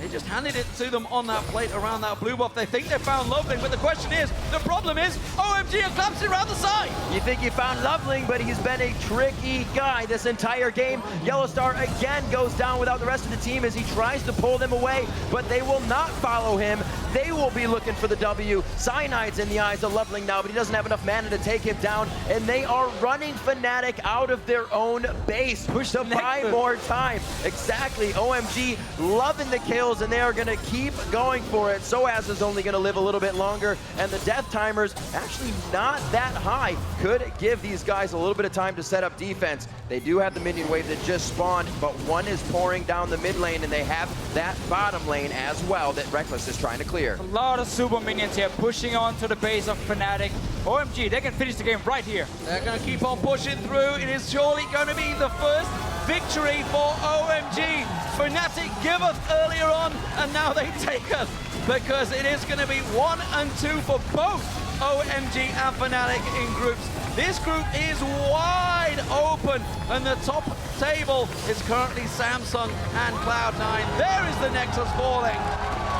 they just handed it to them on that plate around that blue buff. They think they found Loveling, but the question is, the problem is, OMG are collapsing around the side. You think you found Loveling, but he's been a tricky guy this entire game. Yellowstar again goes down without the rest of the team as he tries to pull them away, but they will not follow him. They will be looking for the W. Cyanide's in the eyes of Loveling now, but he doesn't have enough mana to take him down, and they are running Fnatic out of their own base to buy more time. Exactly, OMG loving the kills, and they are going to keep going for it. Soaz is only going to live a little bit longer, and the death timers actually not that high. Could give these guys a little bit of time to set up defense. They do have the minion wave that just spawned, but one is pouring down the mid lane, and they have that bottom lane as well that Reckless is trying to clear. A lot of super minions here pushing on to the base of Fnatic. OMG, they can finish the game right here. They're going to keep on pushing through. It is surely going to be the first victory for OMG. Fnatic give us earlier on, and now they take us, because it is going to be 1 and 2 for both OMG and Fnatic in groups. This group is wide open, and the top table is currently Samsung and Cloud9. There is the Nexus falling,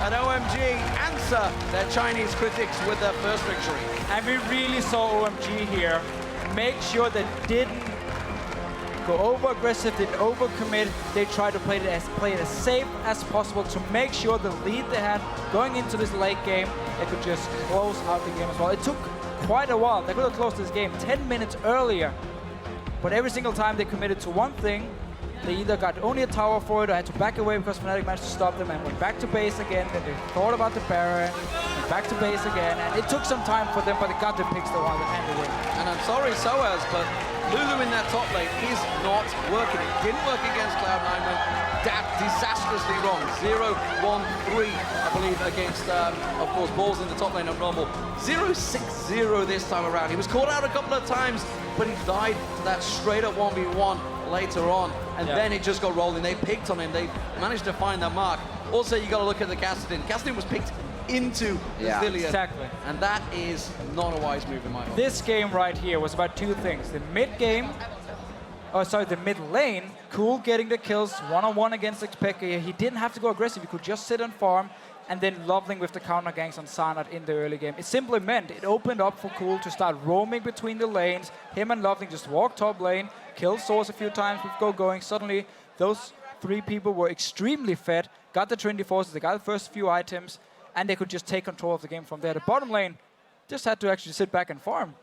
and OMG answer their Chinese critics with their first victory. And we really saw OMG here make sure they didn't go over-aggressive, didn't overcommit. They tried to play it as safe as possible to make sure the lead they had going into this late game, they could just close out the game as well. It took quite a while. They could have closed this game 10 minutes earlier, but every single time they committed to one thing, they either got only a tower for it or had to back away because Fnatic managed to stop them and went back to base again. Then they thought about the Baron, went back to base again, and it took some time for them, but they got the picks they wanted and they win. And I'm sorry, Soaz, but Lulu in that top lane is not working. It didn't work against Cloud9, went disastrously wrong. 0-1-3, I believe, against, of course, Balls in the top lane of normal. 0-6-0 this time around. He was caught out a couple of times, but he died to that straight-up 1v1 later on, and then it just got rolling. They picked on him. They managed to find their mark. Also, you got to look at the Kassadin. Kassadin was picked into the Zillion. Exactly. And that is not a wise move in my opinion. This game right here was about two things. The mid game, the mid lane, Cool getting the kills one-on-one against Xpeke. He didn't have to go aggressive. He could just sit and farm, and then Loveling with the counter ganks on Sanat in the early game. It simply meant it opened up for Cool to start roaming between the lanes. Him and Loveling just walked top lane, killed Source a few times with Go Going. Suddenly, those three people were extremely fed, got the Trinity Forces, they got the first few items, and they could just take control of the game from there. The bottom lane just had to actually sit back and farm.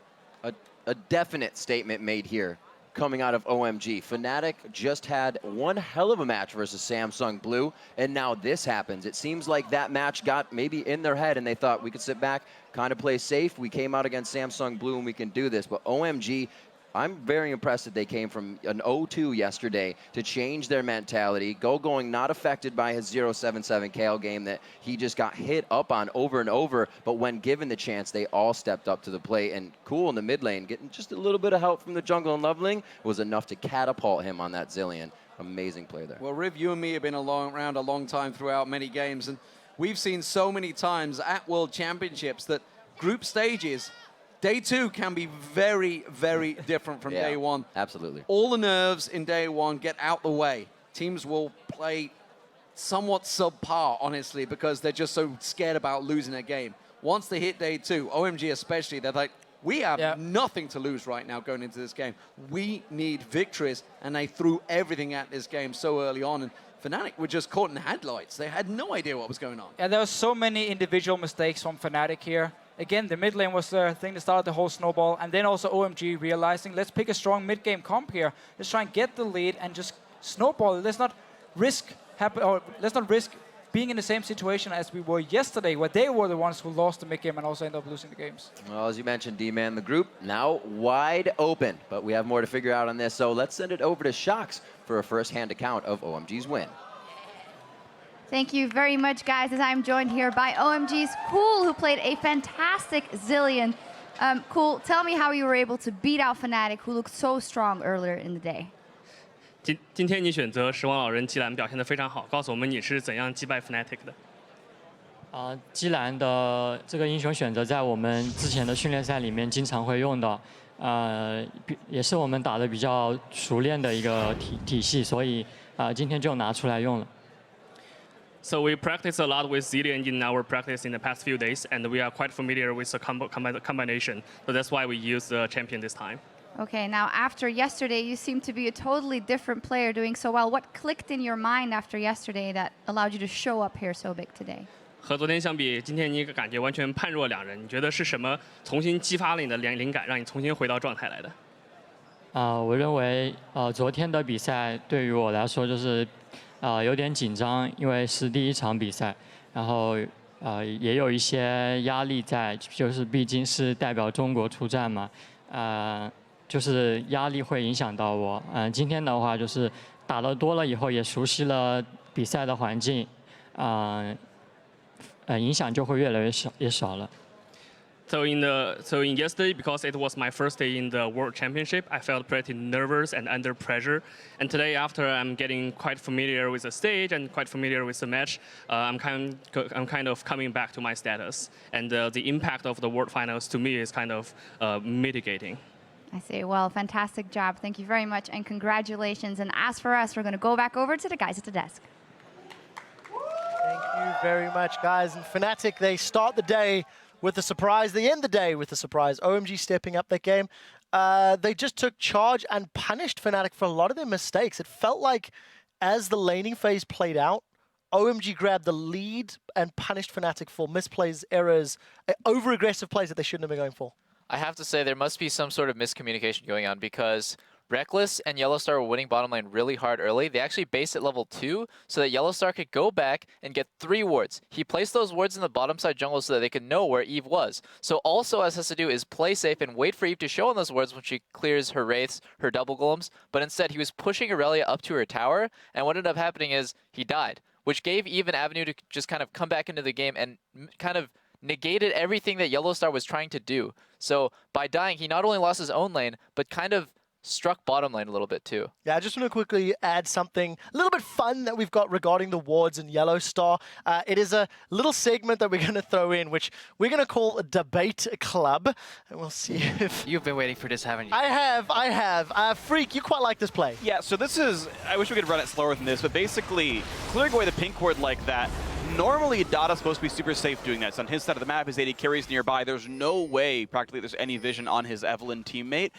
A definite statement made here coming out of OMG. Fnatic just had one hell of a match versus Samsung Blue, and now this happens. It seems like that match got maybe in their head, and they thought we could sit back, kind of play safe. We came out against Samsung Blue, and we can do this. But OMG, I'm very impressed that they came from an 0-2 yesterday to change their mentality. Go Going not affected by his 0-7-7 KO game that he just got hit up on over and over, but when given the chance, they all stepped up to the plate, and Cool in the mid lane, getting just a little bit of help from the jungle and Loveling was enough to catapult him on that Zillion. Amazing play there. Well, Riv, you and me have been around a long time throughout many games, and we've seen so many times at World Championships that group stages, Day 2 can be very, very different from Day 1. Absolutely. All the nerves in Day 1 get out the way. Teams will play somewhat subpar, honestly, because they're just so scared about losing a game. Once they hit Day 2, OMG especially, they're like, we have nothing to lose right now going into this game. We need victories, and they threw everything at this game so early on. And Fnatic were just caught in the headlights. They had no idea what was going on. Yeah, there were so many individual mistakes from Fnatic here. Again, the mid lane was the thing that started the whole snowball, and then also OMG realizing, let's pick a strong mid-game comp here. Let's try and get the lead and just snowball. Let's not risk being in the same situation as we were yesterday, where they were the ones who lost the mid-game and also ended up losing the games. Well, as you mentioned, D-Man, the group now wide open, but we have more to figure out on this, so let's send it over to Shox for a first-hand account of OMG's win. Thank you very much, guys, as I'm joined here by OMG's Cool, who played a fantastic Zillion. Cool, tell me how you were able to beat out Fnatic, who looked so strong earlier in the day. 今天你选择十王老人基兰表现得非常好，告诉我们你是怎样击败 Fnatic 的。基兰的这个英雄选择在我们之前的训练赛里面经常会用的，也是我们打得比较熟练的一个体系，所以今天就拿出来用了。 So we practice a lot with Zillion in our practice in the past few days, and we are quite familiar with the combination. So that's why we use the champion this time. Okay, now after yesterday, you seem to be a totally different player doing so well. What clicked in your mind after yesterday that allowed you to show up here so big today? 和昨天相比，今天你感觉完全判若两人。你觉得是什么重新激发了你的灵感，让你重新回到状态来的？我认为昨天的比赛对于我来说就是有点紧张，因为是第一场比赛，然后也有一些压力在，就是毕竟是代表中国出战嘛，就是压力会影响到我。今天的话就是打得多了以后，也熟悉了比赛的环境，影响就会越来越少了。So in yesterday, because it was my first day in the World Championship, I felt pretty nervous and under pressure. And today, after I'm getting quite familiar with the stage and quite familiar with the match, I'm kind of coming back to my status. And the impact of the World Finals to me is kind of mitigating. I see. Well, fantastic job. Thank you very much, and congratulations. And as for us, we're going to go back over to the guys at the desk. Thank you very much, guys. And Fnatic, they start the day with a surprise. They end the day with a surprise. OMG stepping up their game. They just took charge and punished Fnatic for a lot of their mistakes. It felt like as the laning phase played out, OMG grabbed the lead and punished Fnatic for misplays, errors, over-aggressive plays that they shouldn't have been going for. I have to say there must be some sort of miscommunication going on because Reckless and Yellowstar were winning bottom lane really hard early. They actually based at level 2 so that Yellowstar could go back and get 3 wards. He placed those wards in the bottom side jungle so that they could know where Eve was. So all Soaz has to do is play safe and wait for Eve to show on those wards when she clears her wraiths, her double golems. But instead he was pushing Aurelia up to her tower, and what ended up happening is he died, which gave Eve an avenue to just kind of come back into the game and kind of negated everything that Yellowstar was trying to do. So by dying, he not only lost his own lane, but kind of struck bottom lane a little bit too. Yeah, I just want to quickly add something a little bit fun that we've got regarding the wards in Yellowstar. It is a little segment that we're going to throw in, which we're going to call a debate club. And we'll see if... You've been waiting for this, haven't you? I have. Freak, you quite like this play. Yeah, so this is... I wish we could run it slower than this, but basically, clearing away the pink ward like that, normally Dada's supposed to be super safe doing that. It's on his side of the map, his AD carries nearby. There's no way, practically, there's any vision on his Evelynn teammate.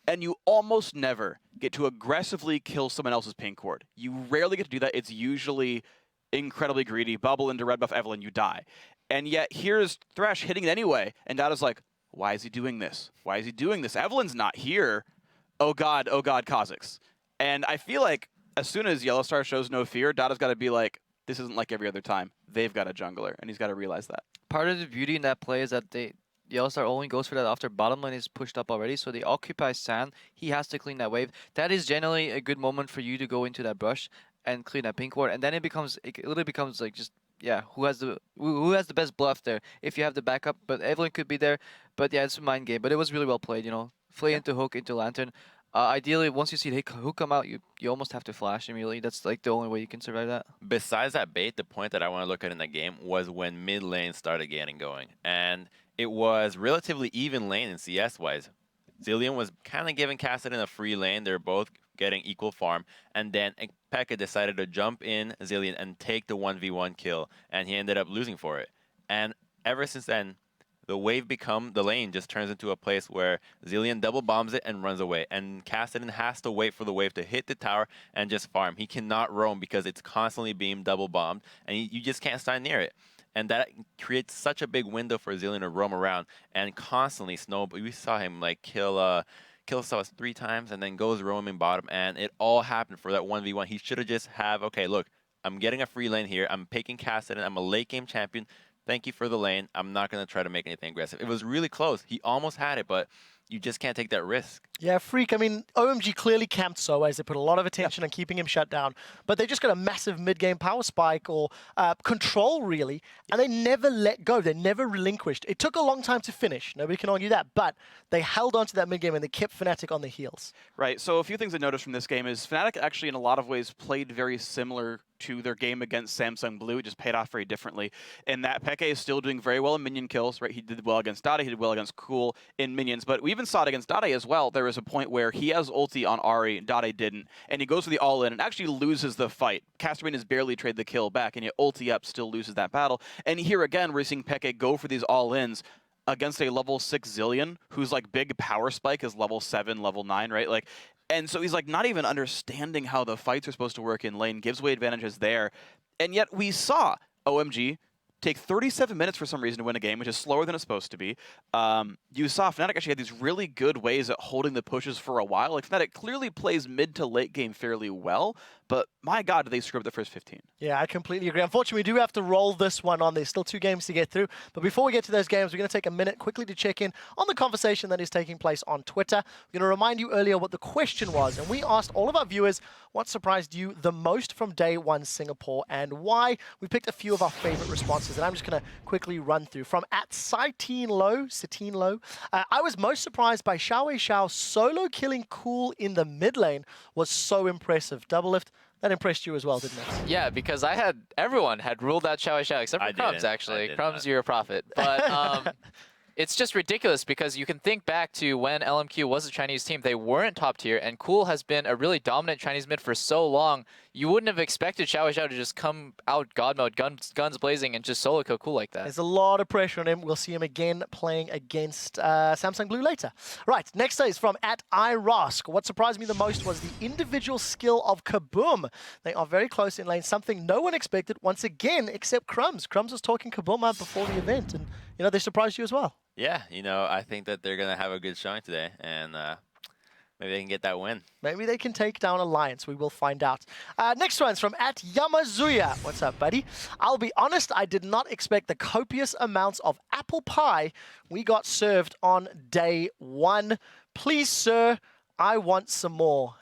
And you almost never get to aggressively kill someone else's pink ward. You rarely get to do that. It's usually incredibly greedy. Bubble into red buff Evelynn, you die. And yet here's Thresh hitting it anyway. And Dada's like, why is he doing this? Why is he doing this? Evelynn's not here. Oh God, Kha'Zix. And I feel like as soon as Yellowstar shows no fear, Dada's got to be like, this isn't like every other time. They've got a jungler, and he's got to realize that. Part of the beauty in that play is that Yellowstar only goes for that after bottom lane is pushed up already, so they occupy sand. He has to clean that wave. That is generally a good moment for you to go into that brush and clean that pink ward, and then it literally becomes like just, yeah, who has the best bluff there if you have the backup. But Evelynn could be there, but yeah, it's a mind game. But it was really well played, you know. Flay into hook into lantern. Ideally, once you see the hook come out, you almost have to flash immediately. That's like the only way you can survive that. Besides that bait, the point that I want to look at in the game was when mid lane started getting going. And it was relatively even lane in CS-wise. Zilean was kind of giving Kassadin a free lane. They're both getting equal farm. And then Pekka decided to jump in Zilean and take the 1v1 kill. And he ended up losing for it. And ever since then, the lane just turns into a place where Zilean double bombs it and runs away. And Kassadin has to wait for the wave to hit the tower and just farm. He cannot roam because it's constantly being double bombed. And you just can't stand near it. And that creates such a big window for Zilean to roam around and constantly snowball. We saw him like kill Soaz 3 times and then goes roaming bottom, and it all happened for that 1v1. He should have just okay, look, I'm getting a free lane here. I'm picking Kassadin. I'm a late game champion. Thank you for the lane. I'm not going to try to make anything aggressive. It was really close. He almost had it, but you just can't take that risk. Yeah, Freak, I mean, OMG clearly camped Soaz. They put a lot of attention on keeping him shut down, but they just got a massive mid-game power spike or control, really, and they never let go. They never relinquished. It took a long time to finish. Nobody can argue that, but they held on to that mid-game and they kept Fnatic on their heels. Right, so a few things I noticed from this game is Fnatic actually, in a lot of ways, played very similar to their game against Samsung Blue. It just paid off very differently. And that Peke is still doing very well in minion kills, right? He did well against Dade, he did well against Cool in minions, but we even saw it against Dade as well. There was a point where he has ulti on Ahri, Dade didn't, and he goes for the all-in and actually loses the fight. Casterman has barely traded the kill back, and yet ulti up still loses that battle. And here again, we're seeing Peke go for these all-ins against a level 6 Zilean, whose like big power spike is level 7, level 9, right? Like, and so he's like not even understanding how the fights are supposed to work in lane, gives away advantages there. And yet we saw OMG take 37 minutes for some reason to win a game, which is slower than it's supposed to be. You saw Fnatic actually had these really good ways at holding the pushes for a while. Like Fnatic clearly plays mid to late game fairly well, But my God, did they screw up the first 15. Yeah, I completely agree. Unfortunately, we do have to roll this one on. There's still 2 games to get through. But before we get to those games, we're going to take a minute quickly to check in on the conversation that is taking place on Twitter. We're going to remind you earlier what the question was. And we asked all of our viewers what surprised you the most from day 1 Singapore and why. We picked a few of our favorite responses. And I'm just going to quickly run through. From @Satine Low, I was most surprised by Xiao solo killing Cool in the mid lane was so impressive. Doublelift, that impressed you as well, didn't it? Yeah, because everyone had ruled out Xiao except for Crumbs, actually. Crumbs, you're a prophet. But it's just ridiculous because you can think back to when LMQ was a Chinese team. They weren't top tier, and Cool has been a really dominant Chinese mid for so long. You wouldn't have expected Xiao to just come out God mode, guns blazing, and just solo kill Cool like that. There's a lot of pressure on him. We'll see him again playing against Samsung Blue later. Right, next is from @iRask. What surprised me the most was the individual skill of Kaboom. They are very close in lane, something no one expected once again except Crumbs. Crumbs was talking Kaboom before the event, and they surprised you as well. Yeah, I think that they're going to have a good showing today, and maybe they can get that win. Maybe they can take down Alliance. We will find out. Next one's from @Yamazuya. What's up, buddy? I'll be honest, I did not expect the copious amounts of apple pie we got served on day 1. Please, sir, I want some more.